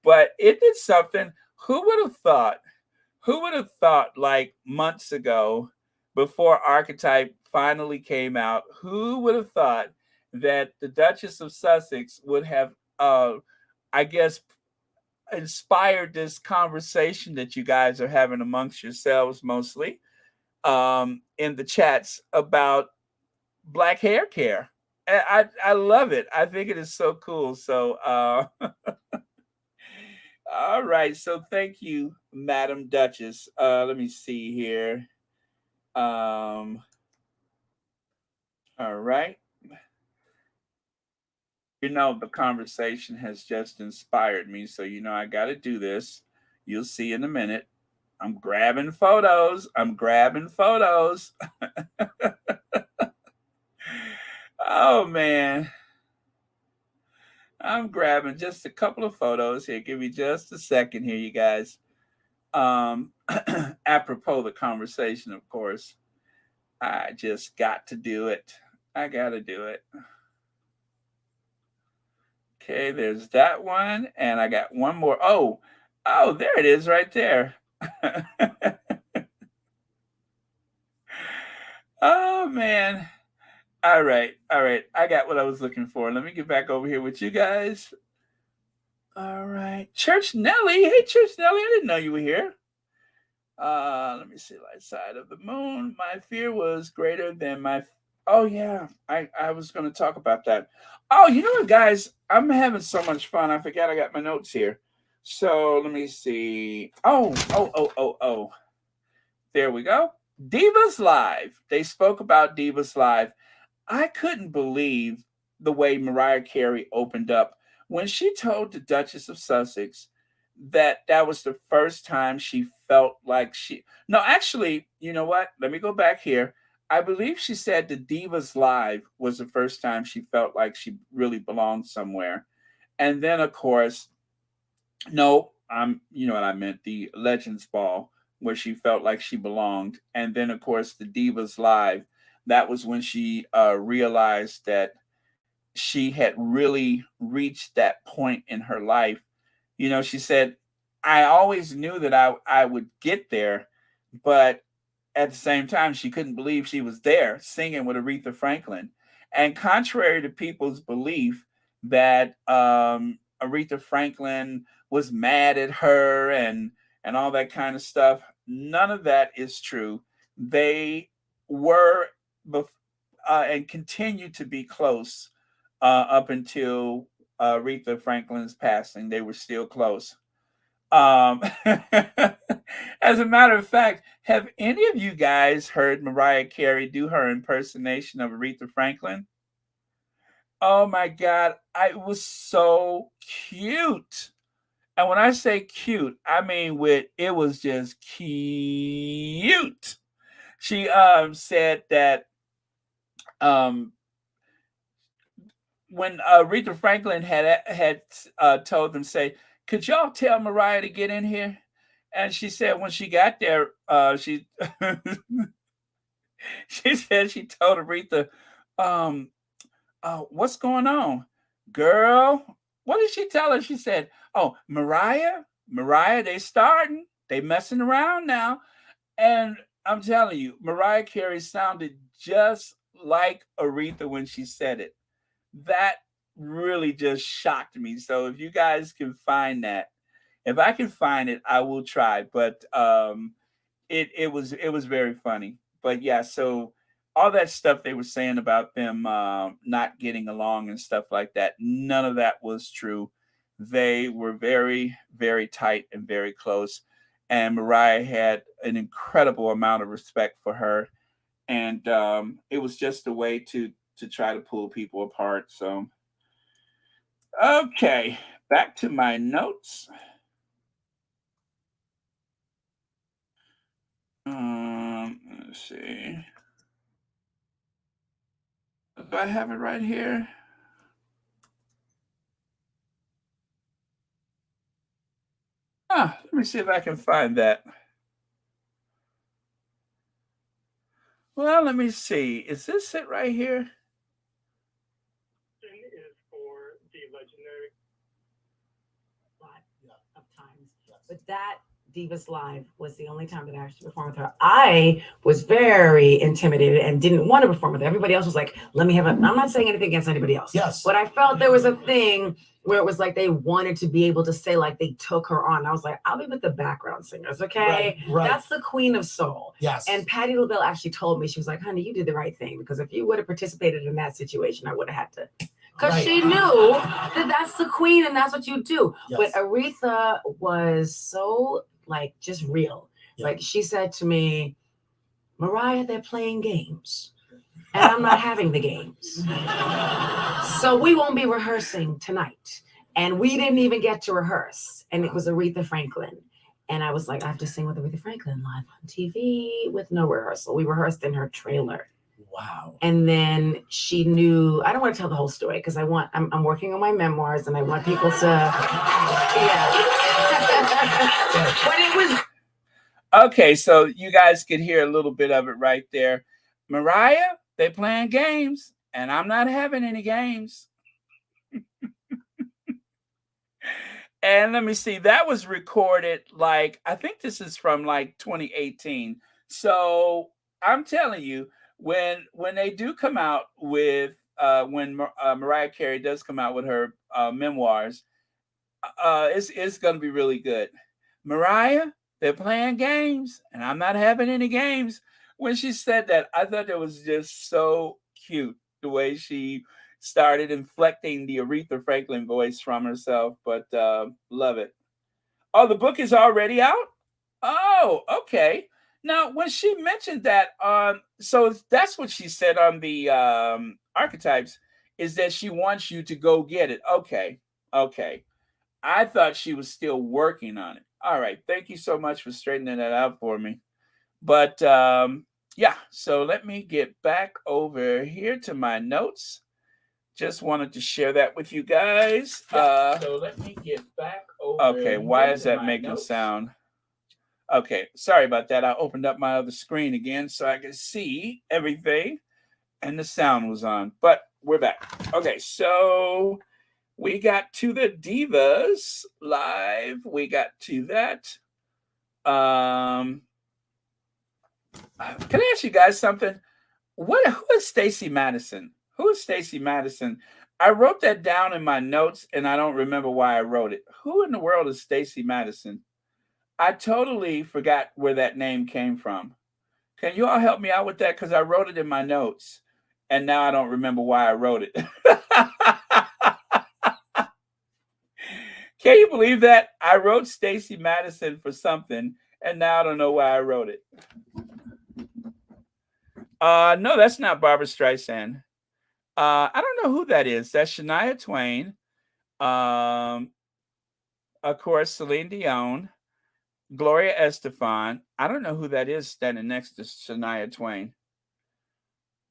But it did something. Who would have thought? Who would have thought, like months ago, before Archetype finally came out, who would have thought that the Duchess of Sussex would have, I guess, inspired this conversation that you guys are having amongst yourselves mostly in the chats about black hair care? I love it. I think it is so cool. So, all right. So, thank you, Madam Duchess. Let me see here. All right. You know, the conversation has just inspired me. So, you know, I got to do this. You'll see in a minute. I'm grabbing photos. I'm grabbing photos. Oh, man. I'm grabbing just a couple of photos here. Give me just a second here, you guys. Apropos the conversation, of course. I just got to do it. I got to do it. Okay, there's that one. And I got one more. Oh, there it is right there. Oh, man. All right. All right. I got what I was looking for. Let me get back over here with you guys. All right. Church Nelly. Hey, Church Nelly. I didn't know you were here. Let me see. Light side of the moon. My fear was greater than my. Oh yeah, I was going to talk about that. Oh, you know what, guys? I'm having so much fun. I forgot I got my notes here. So let me see. Oh. There we go. Divas Live. They spoke about Divas Live. I couldn't believe the way Mariah Carey opened up when she told the Duchess of Sussex that that was the first time she felt like she. No, actually, you know what? Let me go back here. I believe she said the Divas Live was the first time she felt like she really belonged somewhere. And then, of course, no, you know what I meant, the Legends Ball, where she felt like she belonged. And then, of course, the Divas Live. That was when she realized that she had really reached that point in her life. You know, she said, I always knew that I would get there, but at the same time, she couldn't believe she was there singing with Aretha Franklin. And contrary to people's belief that Aretha Franklin was mad at her and all that kind of stuff, none of that is true. They were and continue to be close up until Aretha Franklin's passing. They were still close. As a matter of fact, have any of you guys heard Mariah Carey do her impersonation of Aretha Franklin? Oh my God, it was so cute. And when I say cute, I mean it was just cute. She said that um, when Aretha Franklin had told them, say, could y'all tell Mariah to get in here? And she said when she got there, she she said she told Aretha, um, what's going on? Girl, what did she tell her? She said, oh, Mariah, they starting. They messing around now. And I'm telling you, Mariah Carey sounded just like Aretha when she said it. That really just shocked me. So if you guys can find that, if I can find it, I will try. But it was very funny. But yeah, so all that stuff they were saying about them not getting along and stuff like that, none of that was true. They were very, very tight and very close. And Mariah had an incredible amount of respect for her. And it was just a way to try to pull people apart. So, okay, back to my notes. Let's see. Do I have it right here? Let me see if I can find that. Well, let me see. Is this it right here? Is for the legendary of times. But that Divas Live was the only time that I actually performed with her. I was very intimidated and didn't want to perform with her. Everybody else was like, let me have a, I'm not saying anything against anybody else. Yes. But I felt there was a thing where it was like they wanted to be able to say like they took her on. I was like, I'll be with the background singers, okay? Right. That's the queen of soul. Yes. And Patti LaBelle actually told me, she was like, honey, you did the right thing, because if you would have participated in that situation, I would have had to. Because she knew that that's the queen and that's what you do. Yes. But Aretha was so like just real. Yeah. Like she said to me, Mariah, they're playing games. And I'm not having the games. So we won't be rehearsing tonight. And we didn't even get to rehearse. And it was Aretha Franklin. And I was like, I have to sing with Aretha Franklin live on TV with no rehearsal. We rehearsed in her trailer. Wow. And then she knew, I don't want to tell the whole story because I'm working on my memoirs and I want people to, yeah. But it was. Okay, so you guys could hear a little bit of it right there. Mariah, they playing games and I'm not having any games. And let me see, that was recorded like, I think this is from like 2018. So I'm telling you, when they do come out with when Mariah Carey does come out with her memoirs, it's going to be really good. Mariah, they're playing games and I'm not having any games. When she said that, I thought that was just so cute, the way she started inflecting the Aretha Franklin voice from herself, but love it. Oh, the book is already out? Oh, okay. Now, when she mentioned that, so that's what she said on the Archetypes, is that she wants you to go get it. Okay. I thought she was still working on it. All right. Thank you so much for straightening that out for me. But yeah, so let me get back over here to my notes. Just wanted to share that with you guys. So let me get back over. Okay, why is that making sound? Okay, sorry about that. I opened up my other screen again so I could see everything, and the sound was on. But we're back. Okay, so we got to the Divas Live. We got to that. Can I ask you guys something? Who is Stacey Madison? Who is Stacey Madison? I wrote that down in my notes and I don't remember why I wrote it. Who in the world is Stacey Madison? I totally forgot where that name came from. Can you all help me out with that? Because I wrote it in my notes and now I don't remember why I wrote it. Can you believe that? I wrote Stacey Madison for something and now I don't know why I wrote it. No, that's not Barbara Streisand. I don't know who that is. That's Shania Twain. Of course, Celine Dion, Gloria Estefan. I don't know who that is standing next to Shania Twain.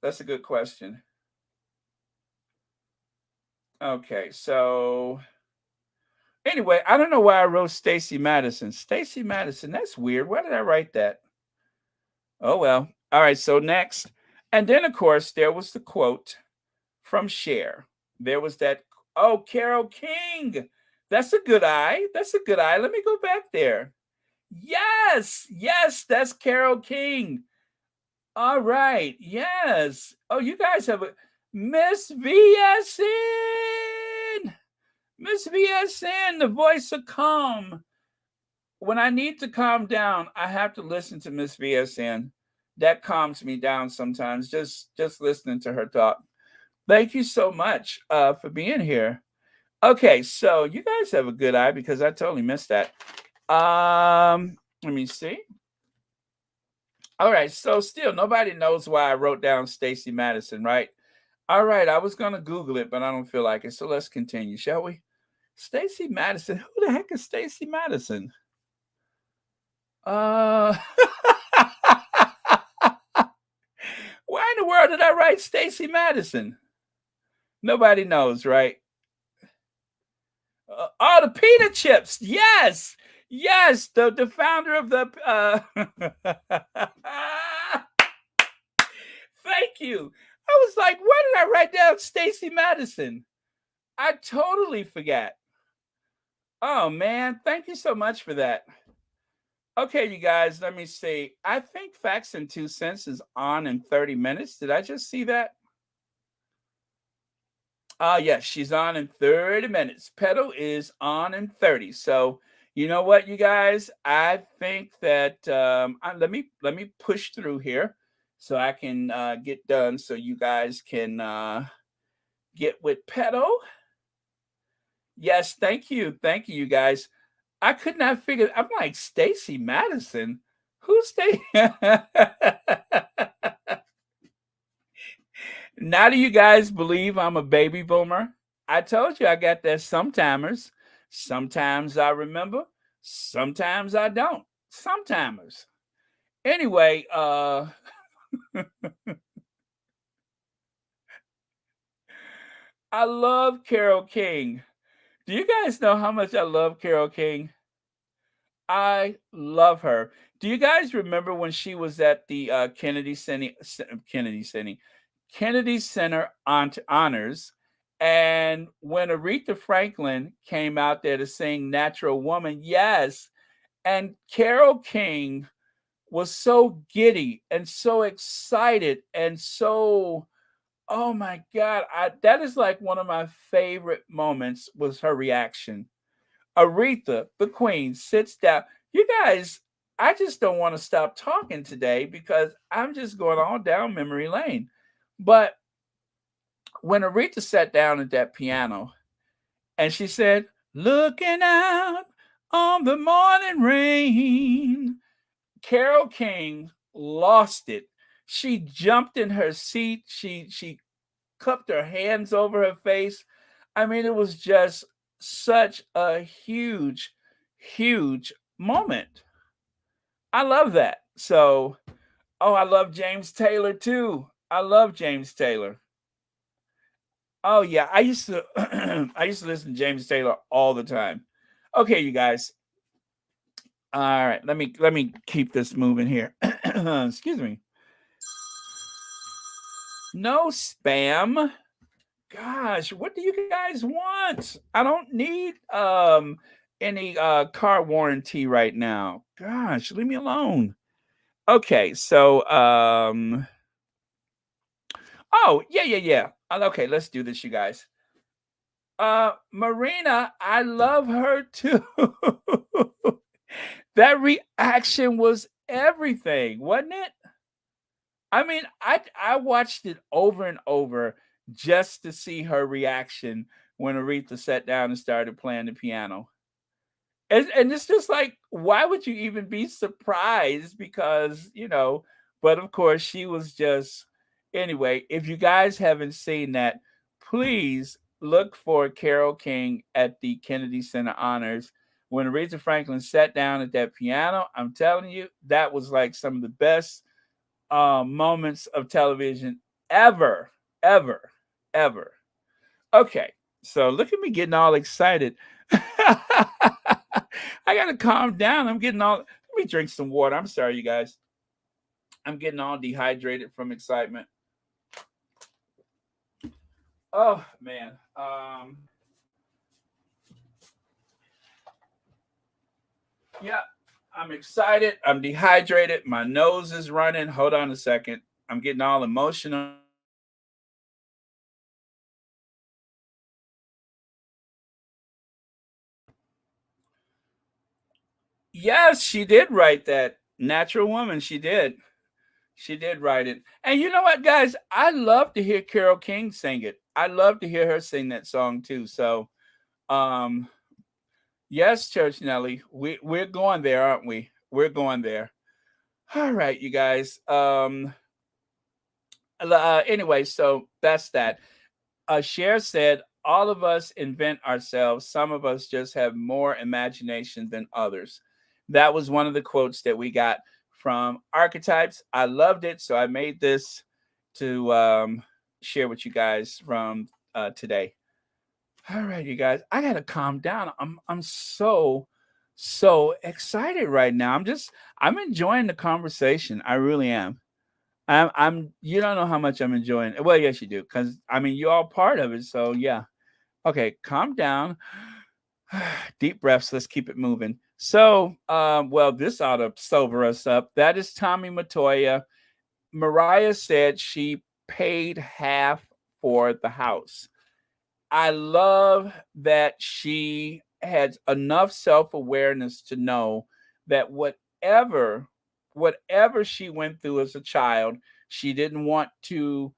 That's a good question. Okay, so anyway, I don't know why I wrote Stacey Madison. Stacey Madison, that's weird. Why did I write that? Oh well. All right, so next. And then of course there was the quote from Cher. There was that, oh, Carole King. That's a good eye. That's a good eye. Let me go back there. Yes, yes, that's Carole King. All right, yes. Oh, you guys have a Miss VSN. Miss VSN, the voice of calm. When I need to calm down, I have to listen to Miss VSN. That calms me down sometimes. Just listening to her talk. Thank you so much for being here. Okay, so you guys have a good eye because I totally missed that. Let me see. All right, so still nobody knows why I wrote down Stacey Madison, right? All right, I was gonna Google it, but I don't feel like it. So let's continue, shall we? Stacey Madison. Who the heck is Stacey Madison? Why in the world did I write Stacey Madison? Nobody knows, right? Oh, the pita chips. Yes. Yes, the founder of the Thank you. I was like, why did I write down Stacey Madison? I totally forgot. Oh man, thank you so much for that. Okay, you guys, let me see. I think Facts and Two Cents is on in 30 minutes. Did I just see that? Yes, she's on in 30 minutes. Pedal is on in 30. So you know what, you guys? I think that let me push through here so I can get done so you guys can get with Pedal. Yes, thank you. Thank you, you guys. I could not figure. I'm like Stacey Madison. Who's Stacey? Now do you guys believe I'm a baby boomer? I told you I got that sometimers. Sometimes I remember, sometimes I don't. Sometimers. Anyway, I love Carole King. Do you guys know how much I love Carole King? I love her. Do you guys remember when she was at the Kennedy Center honors, and when Aretha Franklin came out there to sing "Natural Woman"? Yes, and Carole King was so giddy and so excited and so, oh my God, that is like one of my favorite moments was her reaction. Aretha, the queen, sits down. You guys, I just don't want to stop talking today because I'm just going all down memory lane. But when Aretha sat down at that piano and she said, "Looking out on the morning rain," Carole King lost it. She jumped in her seat. She cupped her hands over her face. I mean, it was just such a huge, huge moment. I love that. So, oh, I love James Taylor too. I love James Taylor. Oh yeah, I used to I used to listen to James Taylor all the time. Okay, you guys. All right, let me keep this moving here. Excuse me. No spam. Gosh, what do you guys want? I don't need any car warranty right now. Gosh, leave me alone. Okay, so oh yeah. Okay, let's do this, you guys. Marina, I love her too. That reaction was everything, wasn't it? I mean, I watched it over and over just to see her reaction when Aretha sat down and started playing the piano. And it's just like, why would you even be surprised? Because, but of course she was just anyway, if you guys haven't seen that, please look for Carole King at the Kennedy Center Honors. When Aretha Franklin sat down at that piano, I'm telling you, that was like some of the best moments of television ever, ever, ever. Okay, so look at me getting all excited. I gotta calm down. I'm getting all. Let me drink some water. I'm sorry, you guys. I'm getting all dehydrated from excitement. Oh man. Yeah, I'm excited. I'm dehydrated. My nose is running. Hold on a second. I'm getting all emotional. Yes, she did write that. Natural Woman. She did. She did write it. And you know what, guys? I love to hear Carole King sing it. I love to hear her sing that song too. So, um, yes, Church Nelly, we're going there, aren't we? We're going there. All right, you guys. Anyway, so that's that. Cher said, "All of us invent ourselves. Some of us just have more imagination than others." That was one of the quotes that we got from Archetypes. I loved it, so I made this to share with you guys from today. All right, you guys, I gotta calm down. I'm so excited right now. I'm enjoying the conversation. I really am. I'm you don't know how much I'm enjoying it. Well, yes, you do, because I mean you're all part of it. So yeah. Okay, calm down. Deep breaths. Let's keep it moving. So, well, this ought to sober us up. That is Tommy Matoya. Mariah said she paid half for the house. I love that she had enough self-awareness to know that whatever she went through as a child, she didn't want to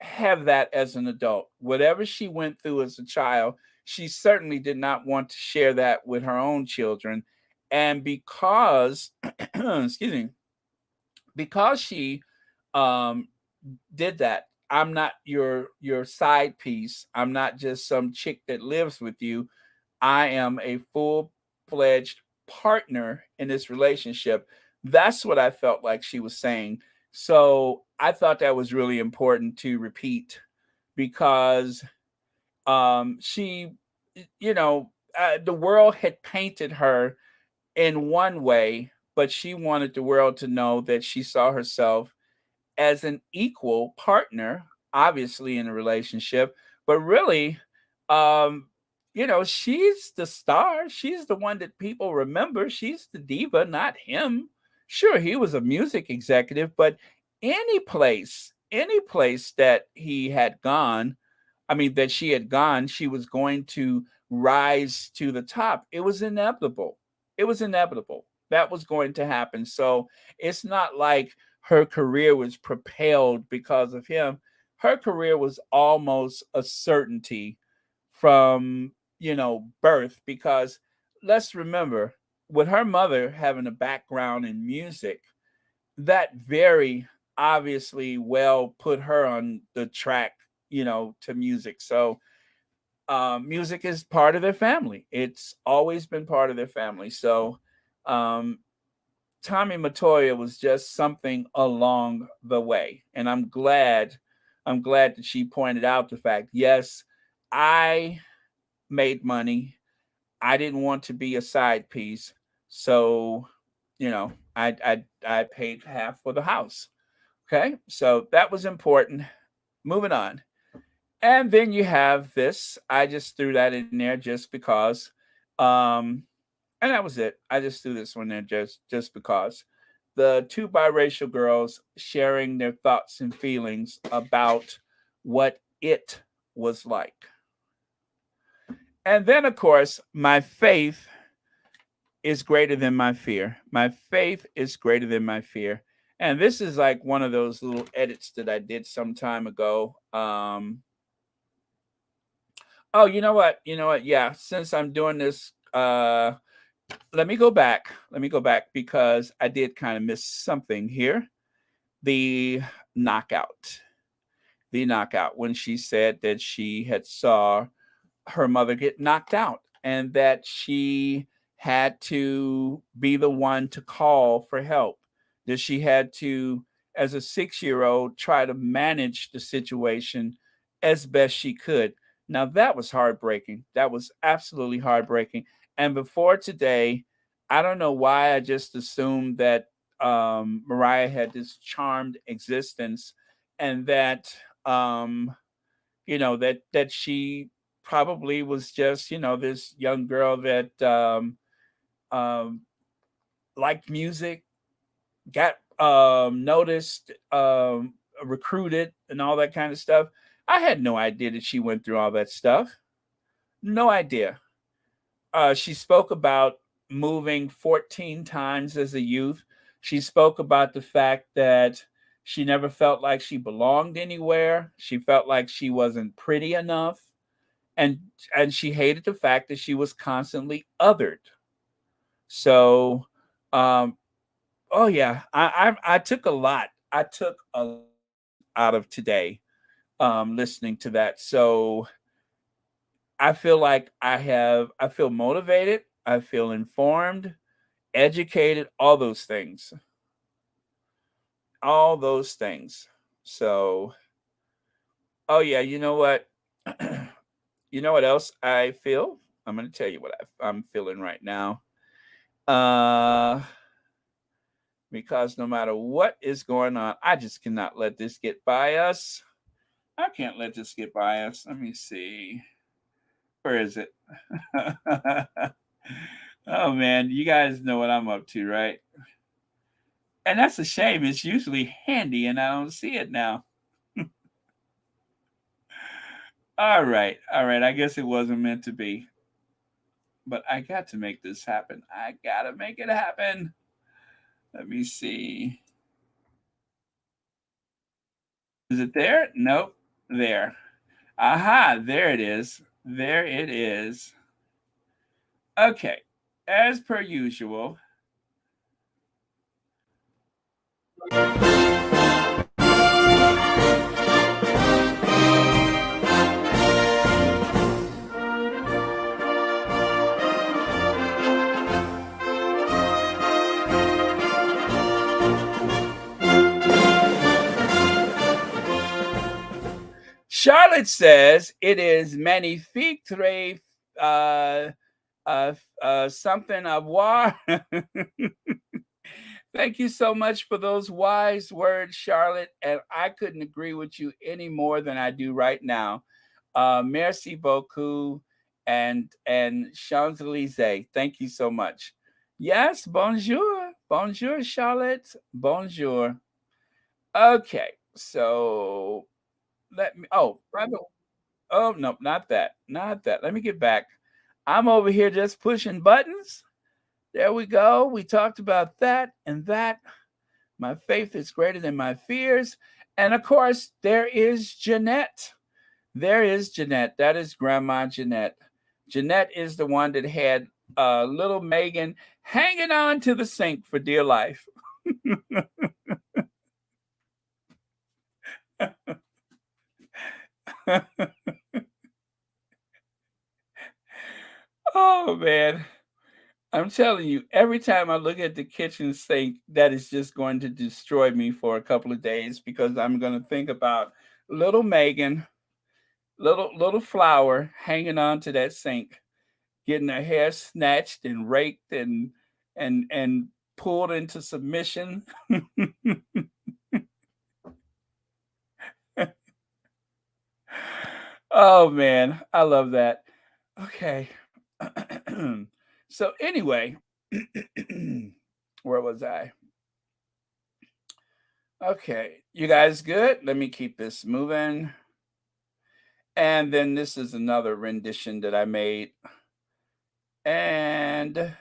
have that as an adult. Whatever she went through as a child, she certainly did not want to share that with her own children. And because excuse me, because she um did that. I'm not your side piece. I'm not just some chick that lives with you. I am a full-fledged partner in this relationship. That's what I felt like she was saying. So I thought that was really important to repeat because she, the world had painted her in one way, but she wanted the world to know that she saw herself as an equal partner, obviously in a relationship, but really, um, she's the star. She's the one that people remember. She's the diva, not him. Sure, he was a music executive, but any place that he had gone, I mean, that she had gone, she was going to rise to the top. It was inevitable. It was inevitable. That was going to happen. So it's not like her career was propelled because of him. Her career was almost a certainty from, birth because let's remember with her mother having a background in music, that very obviously well put her on the track, to music. So music is part of their family. It's always been part of their family. So um, Tommy Matoya was just something along the way, and I'm glad that she pointed out the fact. Yes, I made money. I didn't want to be a side piece, so I paid half for the house. Okay, so that was important. Moving on. And then you have this. I just threw that in there just because. And that was it. I just threw this one in just because. the two biracial girls sharing their thoughts and feelings about what it was like. And then, of course, my faith is greater than my fear. My faith is greater than my fear. And this is like one of those little edits that I did some time ago. Oh, you know what? You know what? Yeah, since I'm doing this, let me go back. Let me go back because I did kind of miss something here. The knockout. The knockout when she said that she had saw her mother get knocked out and that she had to be the one to call for help, that she had to, as a 6 year old, try to manage the situation as best she could. Now, that was heartbreaking. That was absolutely heartbreaking. And before today, I don't know why I just assumed that Mariah had this charmed existence and that that she probably was just this young girl that um, liked music, got noticed, recruited, and all that kind of stuff. I had no idea that she went through all that stuff. No idea. She spoke about moving 14 times as a youth. She spoke about the fact that she never felt like she belonged anywhere. She felt like she wasn't pretty enough. And she hated the fact that she was constantly othered. So, um, oh yeah, I took a lot. I took a lot out of today listening to that. So I feel like I feel motivated. I feel informed, educated, all those things. All those things. So, oh yeah, you know what? You know what else I feel? I'm going to tell you what I'm feeling right now. Uh, because no matter what is going on, I just cannot let this get by us. I can't let this get by us. Let me see. Where is it? Oh man, you guys know what I'm up to, right? And that's a shame. It's usually handy and I don't see it now. All right. All right. I guess it wasn't meant to be. But I got to make this happen. I got to make it happen. Let me see. Is it there? Nope. There. Aha, there it is. There it is. Okay. As per usual. Charlotte says it is magnifique très something avoir. Thank you so much for those wise words, Charlotte. And I couldn't agree with you any more than I do right now. Merci beaucoup and Champs Elysees. Thank you so much. Yes, bonjour, bonjour, Charlotte, bonjour. Okay, so let me. Oh, by the oh no, not that, not that. Let me get back. I'm over here just pushing buttons. There we go. We talked about that and that. My faith is greater than my fears. And of course, there is Jeanette. There is Jeanette. That is Grandma Jeanette. Jeanette is the one that had little Meghan hanging on to the sink for dear life. Oh, man. I'm telling you, every time I look at the kitchen sink, that is just going to destroy me for a couple of days because I'm going to think about little Megan, little flower hanging on to that sink, getting her hair snatched and raked and pulled into submission. Oh man, I love that. Okay. So anyway, where was I? Okay, you guys good? Let me keep this moving. And then this is another rendition that I made. And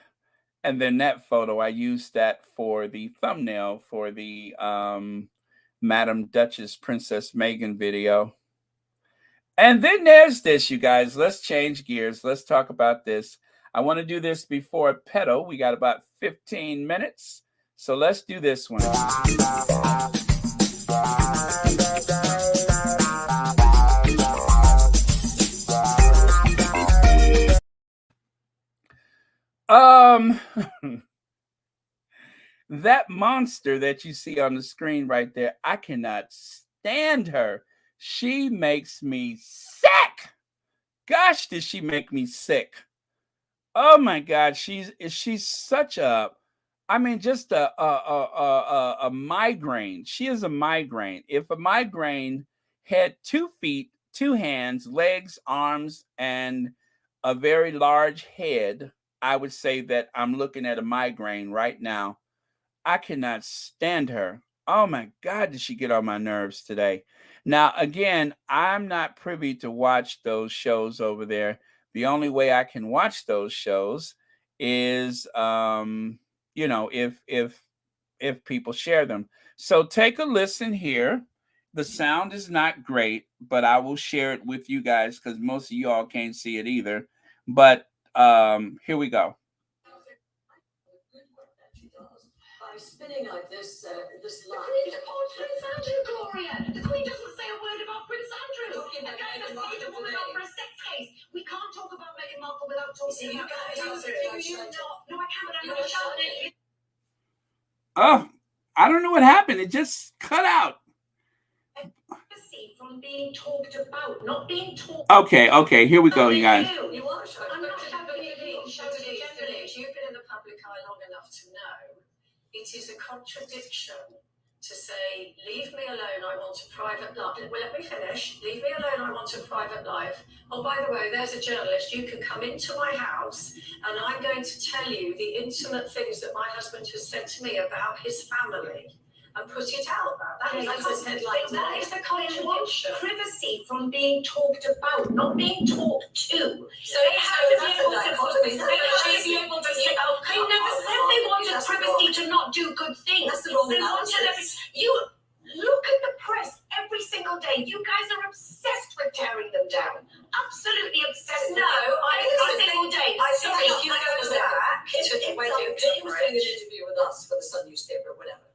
then that photo, I used that for the thumbnail for the Madam Duchess Princess Meghan video. And then there's this, you guys. Let's change gears. Let's talk about this. I want to do this before pedo. We got about 15 minutes. So let's do this one. That monster that you see on the screen right there, I cannot stand her. She makes me sick. Gosh, did she make me sick? Oh my God, she's such a, I mean, just a migraine. She is a migraine. If a migraine had 2 feet, 2 hands, legs, arms, and a very large head, I would say that I'm looking at a migraine right now. I cannot stand her. Oh my God, did she get on my nerves today? Now, again, I'm not privy to watch those shows over there. The only way I can watch those shows is, if people share them. So take a listen here. The sound is not great, but I will share it with you guys because most of you all can't see it either. But here we go. By spinning like this, this line. The Queen supports Prince Andrew, Gloria. The Queen doesn't say a word about Prince Andrew. Again, a Florida woman up for a sex case. We can't talk about Meghan Markle without talking about No, I can't, but I'm going to shout it. Oh, I don't know what happened. It just cut out. From being talked about, not being talked. Okay, here we go, you guys. You are showing. You've been in the public eye long enough to know it is a contradiction to say, leave me alone, I want a private life. Well, let me finish. Leave me alone, I want a private life. Oh, by the way, there's a journalist. You can come into my house and I'm going to tell you the intimate things that my husband has said to me about his family. And put it out about that. That is the contradiction. Privacy from being talked about, not being talked to. So they have to be able to say, they never said they wanted privacy to not do good things. That's the wrong You look at the press every single day. You guys are obsessed with tearing them down. Absolutely obsessed. No, every single day. Sorry, if you go back to the way he was doing an interview with us for the Sun newspaper or whatever.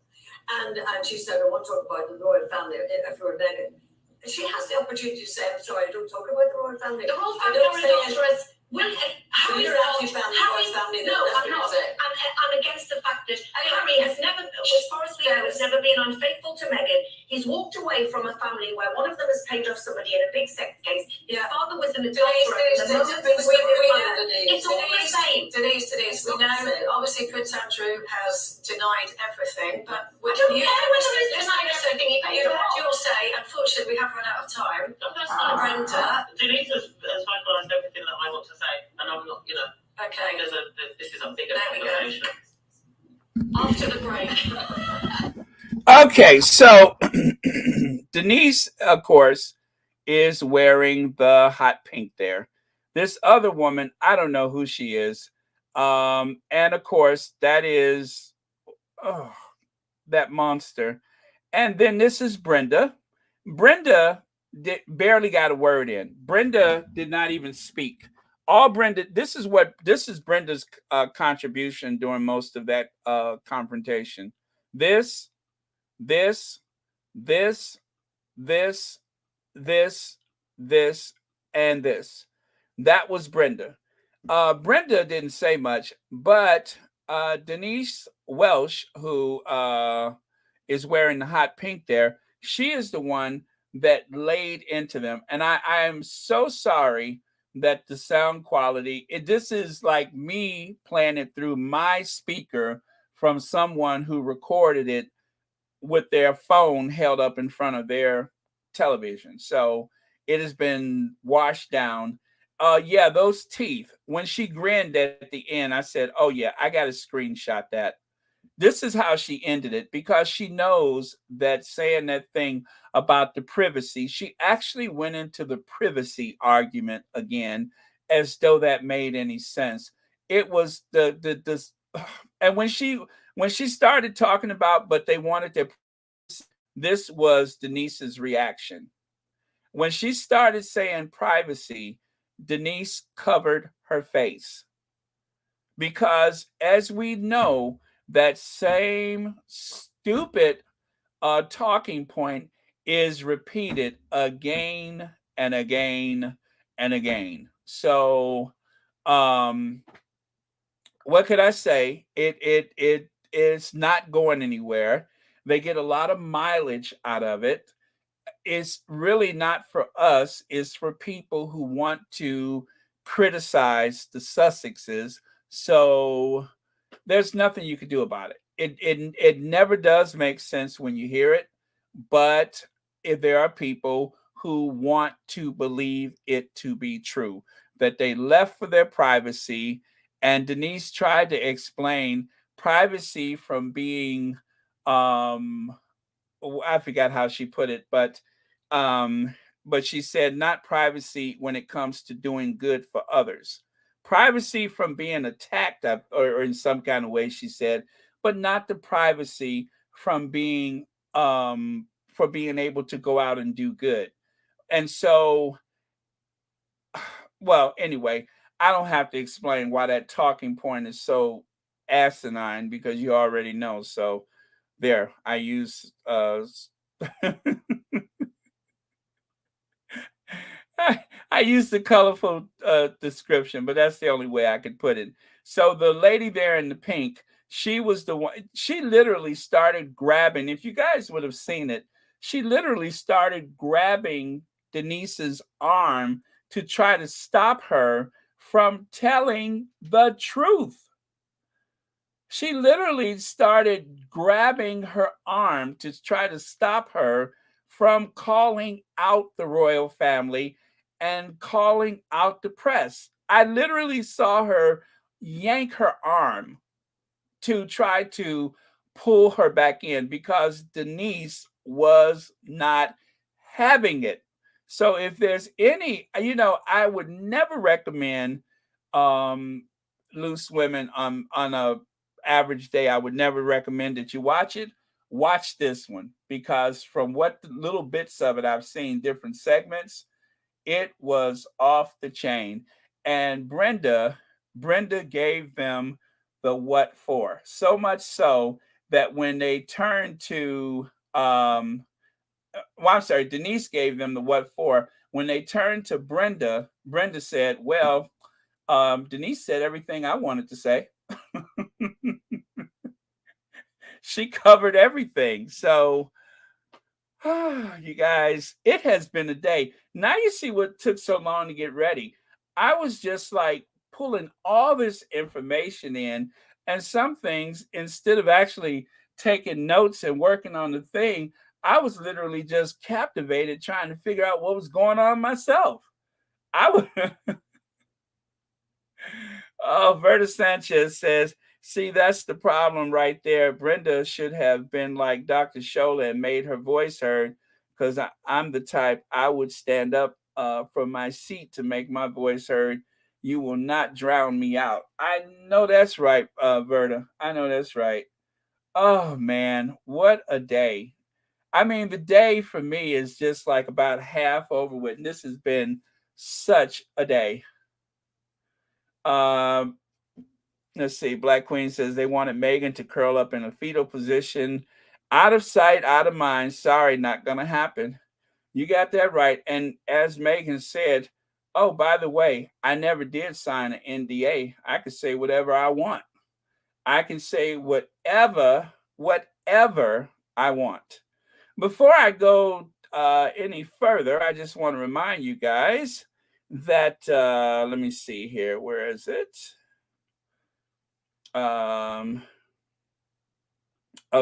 And she said, I want to talk about the royal family if we were Meghan. She has the opportunity to say, I'm sorry, I don't talk about the royal family. The royal family are adulterous. Harry's family. No, I'm not. I'm against the fact that Harry has never, as far as we know, has never been unfaithful to Meghan. He's walked away from a family where one of them has paid off somebody in a big sex case. His father was an adulterer. It's all the same. Denise, we know, obviously, Prince Andrew has denied everything, but I don't care whether he's denying everything. You'll say, unfortunately, we have run out of time. Brenda. Denise has vocalised everything that I want to say, and I'm not, Okay. This is a bigger conversation. After the break. Okay, so Denise, of course, is wearing the hot pink there. This other woman, I don't know who she is. And of course, that is that monster. And then this is Brenda. Brenda barely got a word in. Brenda did not even speak. All Brenda, this is Brenda's contribution during most of that confrontation. This, and this. That was Brenda. Brenda didn't say much, but Denise Welsh, who is wearing the hot pink there, she is the one that laid into them. And I am so sorry that the sound quality, this is like me playing it through my speaker from someone who recorded it with their phone held up in front of their television. So it has been washed down. Yeah, those teeth. When she grinned at the end, I said, oh yeah, I got to screenshot that. this is how she ended it, because she knows that saying that thing about the privacy, she actually went into the privacy argument again, as though that made any sense. It was the and when she started talking about, but they wanted their, this was Denise's reaction. When she started saying privacy, Denise covered her face, because as we know, that same stupid talking point is repeated again and again and again. So what could I say? It is not going anywhere. They get a lot of mileage out of it. It's really not for us, it's for people who want to criticize the Sussexes. So there's nothing you can do about it. It never does make sense when you hear it, but if there are people who want to believe it to be true, that they left for their privacy, and Denise tried to explain privacy from being, I forgot how she put it, um, but she said not privacy when it comes to doing good for others. Privacy from being attacked, or in some kind of way, she said, but not the privacy from being, for being able to go out and do good. And so, well, anyway, I don't have to explain why that talking point is so asinine, because you already know. So there, I use I used the colorful description, but that's the only way I could put it. So the lady there in the pink, she was the one, she literally started grabbing, if you guys would have seen it, she literally started grabbing Denise's arm to try to stop her from telling the truth. She literally started grabbing her arm to try to stop her from calling out the royal family and calling out the press. I literally saw her yank her arm to try to pull her back in, because Denise was not having it. So if there's any, I would never recommend Loose Women on a average day. I would never recommend that you watch it. Watch this one, because from what the little bits of it I've seen, different segments, it was off the chain. And Brenda gave them the what for. So much so that when they turned to well, I'm sorry, Denise gave them the what for. When they turned to Brenda, Brenda said, well, Denise said everything I wanted to say. She covered everything. So, you guys, it has been a day. Now you see what took so long to get ready. I was just like pulling all this information in, and some things, instead of actually taking notes and working on the thing, I was literally just captivated trying to figure out what was going on myself. I would. Oh, Verta Sanchez says, see, that's the problem right there. Brenda should have been like Dr. Shola and made her voice heard, because I'm the type, I would stand up from my seat to make my voice heard. You will not drown me out. I know that's right, Verta. I know that's right. Oh, man, what a day. I mean, the day for me is just like about half over with. And this has been such a day. Um, let's see. Black Queen says they wanted Meghan to curl up in a fetal position. Out of sight, out of mind. Sorry, not going to happen. You got that right. And as Meghan said, oh, by the way, I never did sign an NDA. I could say whatever I want. I can say whatever I want. Before I go any further, I just want to remind you guys that, let me see here. Where is it? Oh,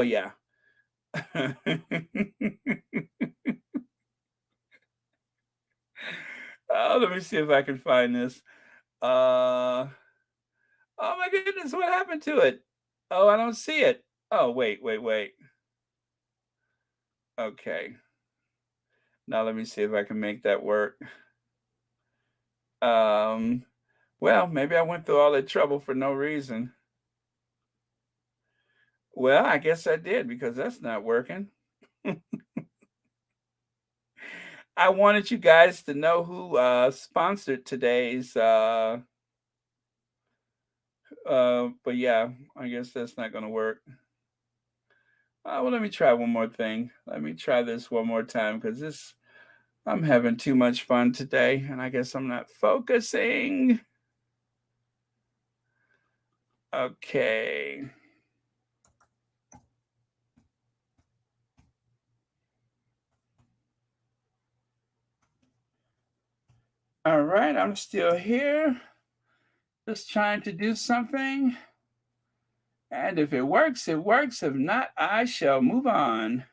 yeah. Oh, let me see if I can find this. Oh, my goodness. What happened to it? Oh, I don't see it. Oh, wait. Okay. Now let me see if I can make that work. Um, well, maybe I went through all that trouble for no reason. Well, I guess I did because that's not working. I wanted you guys to know who sponsored today's but yeah, I guess that's not gonna work. Well, let me try one more thing. Let me try this one more time because this I'm having too much fun today, and I guess I'm not focusing. Okay. All right, I'm still here, just trying to do something. And if it works, it works. If not, I shall move on.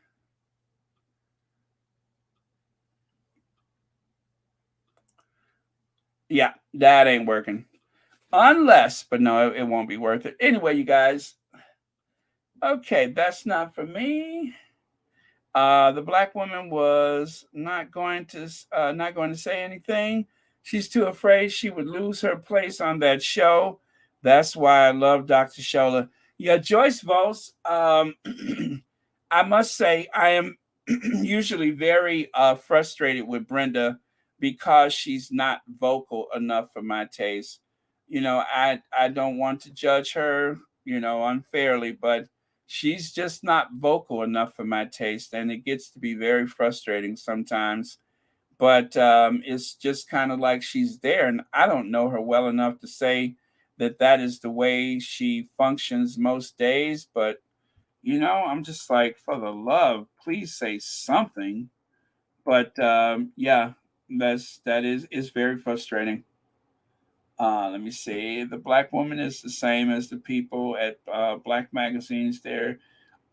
Yeah, that ain't working. Unless, but no, it won't be worth it. Anyway, you guys. Okay, that's not for me. The black woman was not going to say anything. She's too afraid she would lose her place on that show. That's why I love Dr. Shola. Yeah, Joyce Vos. I must say I am usually very frustrated with Brenda because she's not vocal enough for my taste. I don't want to judge her, unfairly, but she's just not vocal enough for my taste, and it gets to be very frustrating sometimes. But it's just kind of like she's there, and I don't know her well enough to say that that is the way she functions most days. But I'm just like, for the love, please say something. But yeah, that is very frustrating. Let me see. The black woman is the same as the people at black magazines there.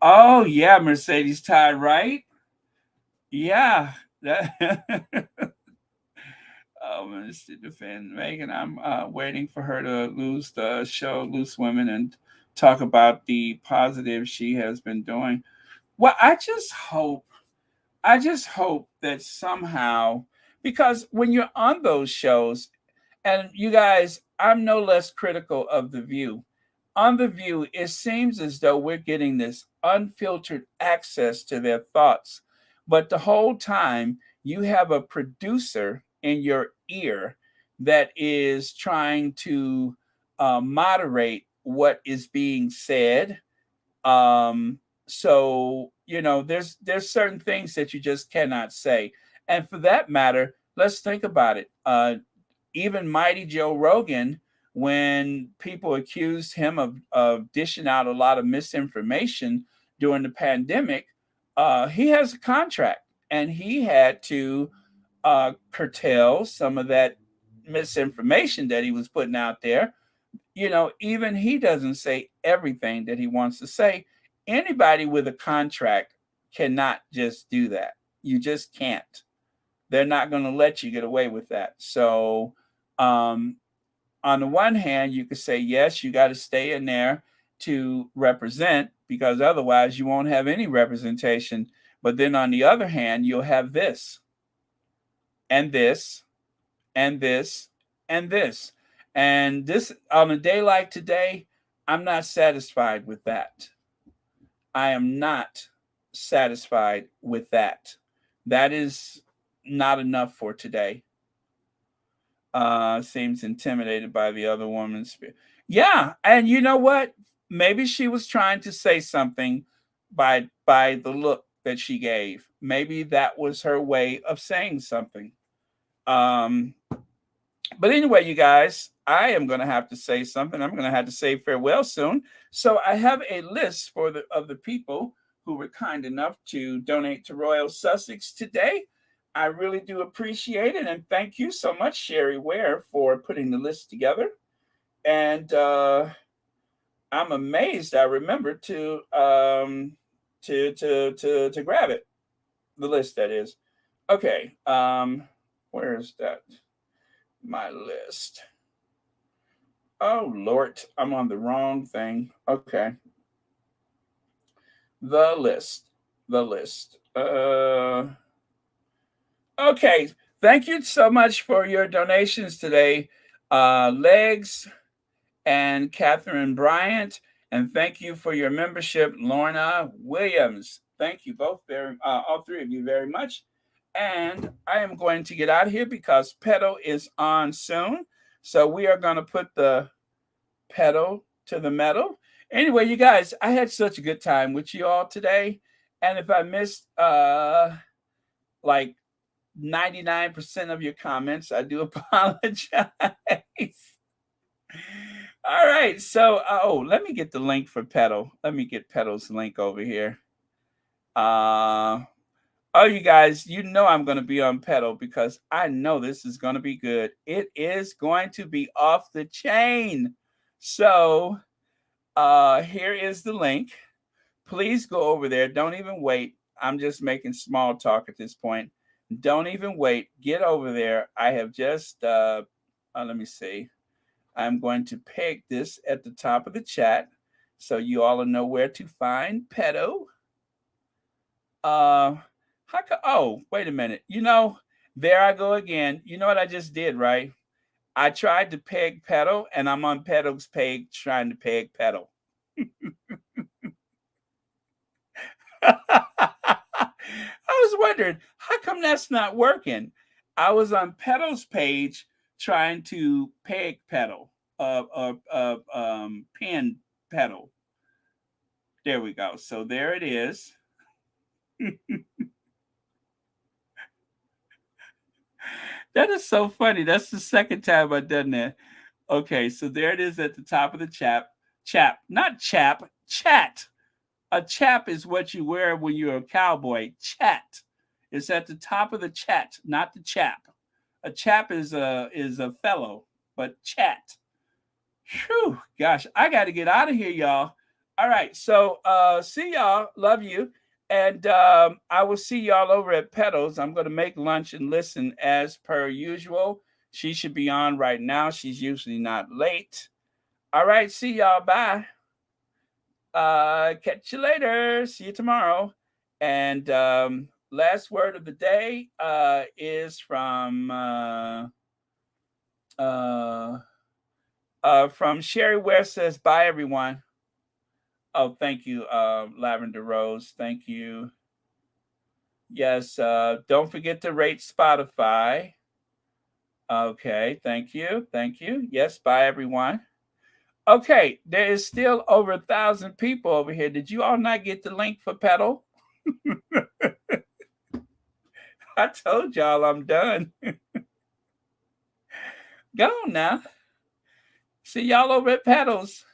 Oh yeah, Mercedes Tide, right? Yeah. That Minister defend Megan. I'm waiting for her to lose the show, Loose Women, and talk about the positive she has been doing. Well, I just hope that somehow, because when you're on those shows, and you guys, I'm no less critical of The View. On The View, it seems as though we're getting this unfiltered access to their thoughts. But the whole time, you have a producer in your ear that is trying to moderate what is being said. So there's certain things that you just cannot say. And for that matter, let's think about it. Even mighty Joe Rogan, when people accused him of dishing out a lot of misinformation during the pandemic, he has a contract and he had to curtail some of that misinformation that he was putting out there. Even he doesn't say everything that he wants to say. Anybody with a contract cannot just do that. You just can't. They're not going to let you get away with that. So, um, on the one hand, you could say, yes, you got to stay in there to represent because otherwise you won't have any representation. But then on the other hand, you'll have this and this and this and this. And this on a day like today, I'm not satisfied with that. I am not satisfied with that. That is not enough for today. Seems intimidated by the other woman's spirit. Yeah, and you know what? Maybe she was trying to say something by the look that she gave. Maybe that was her way of saying something. Um, but anyway, you guys, I am going to have to say something. I'm going to have to say farewell soon. So I have a list of the people who were kind enough to donate to Royal Sussex today. I really do appreciate it, and thank you so much, Sherry Ware, for putting the list together. And I'm amazed I remembered to grab it, the list that is. Okay, where is that? My list. Oh Lord, I'm on the wrong thing. Okay. The list. Okay. Thank you so much for your donations today, Legs and Catherine Bryant. And thank you for your membership, Lorna Williams. Thank you both all three of you very much. And I am going to get out of here because pedal is on soon. So we are going to put the pedal to the metal. Anyway, you guys, I had such a good time with you all today. And if I missed like 99% of your comments, I do apologize. All right, so let me get the link for pedal. Let me get pedal's link over here. You guys, you know I'm going to be on pedal because I know this is going to be good. It is going to be off the chain. So here is the link. Please go over there. Don't even wait. I'm just making small talk at this point. Don't even wait. Get over there. I have just, let me see. I'm going to peg this at the top of the chat so you all know where to find pedal. Wait a minute. There I go again. You know what I just did, right? I tried to peg pedal, and I'm on pedal's page trying to peg pedal. I was wondering, how come that's not working? I was on pedal's page trying to peg pedal, pin pedal. There we go. So there it is. That is so funny. That's the second time I've done that. Okay, so there it is at the top of the chat. A chap is what you wear when you're a cowboy. Chat. It's at the top of the chat, not the chap. A chap is a fellow, but chat. Whew, gosh, I got to get out of here, y'all. All right, so see y'all. Love you. And I will see y'all over at Pedals. I'm going to make lunch and listen as per usual. She should be on right now. She's usually not late. All right, see y'all. Bye. Catch you later. See you tomorrow. And last word of the day is from Sherry Ware. Says bye, everyone. Oh, thank you, Lavender Rose. Thank you. Yes, don't forget to rate Spotify. Okay, thank you. Yes, bye, everyone. Okay, there is still over 1,000 people over here. Did you all not get the link for pedal? I told y'all I'm done. Go on now. See y'all over at Pedals.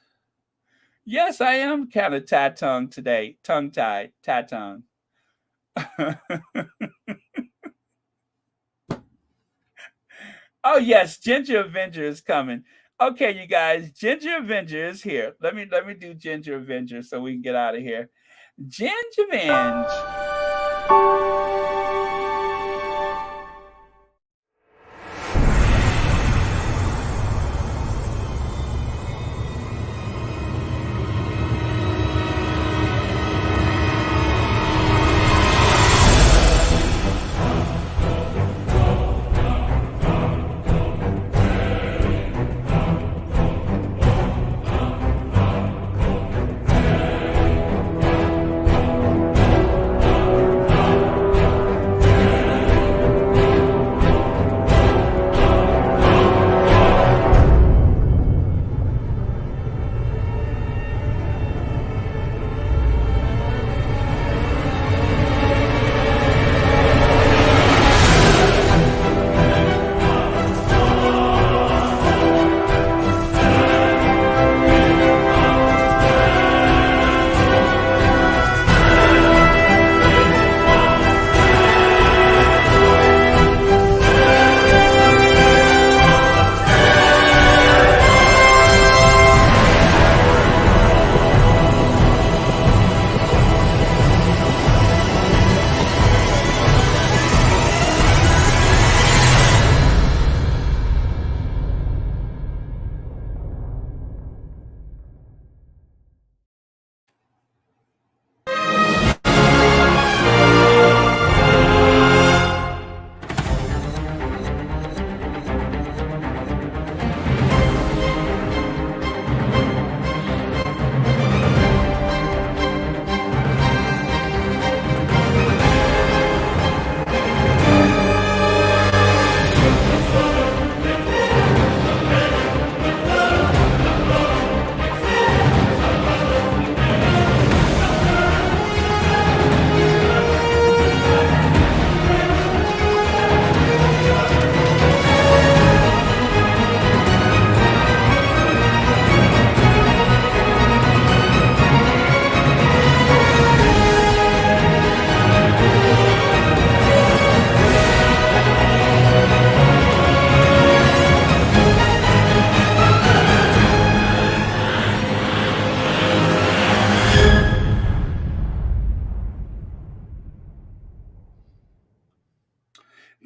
Yes, I am kind of tongue-tied today. Tongue-tied, tongue. Oh, yes, Ginger Avenger is coming. Okay, you guys, Ginger Avenger is here. Let me do Ginger Avenger so we can get out of here. Ginger Avenger.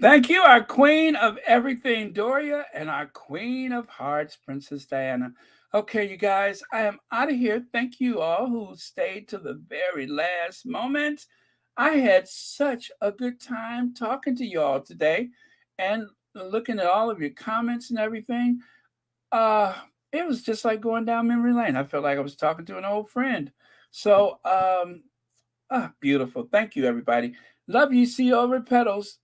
Thank you, our queen of everything, Doria, and our queen of hearts, Princess Diana. Okay, you guys, I am out of here. Thank you all who stayed to the very last moment. I had such a good time talking to you all today and looking at all of your comments and everything. It was just like going down memory lane. I felt like I was talking to an old friend. So, beautiful. Thank you, everybody. Love you. See you over at Petals.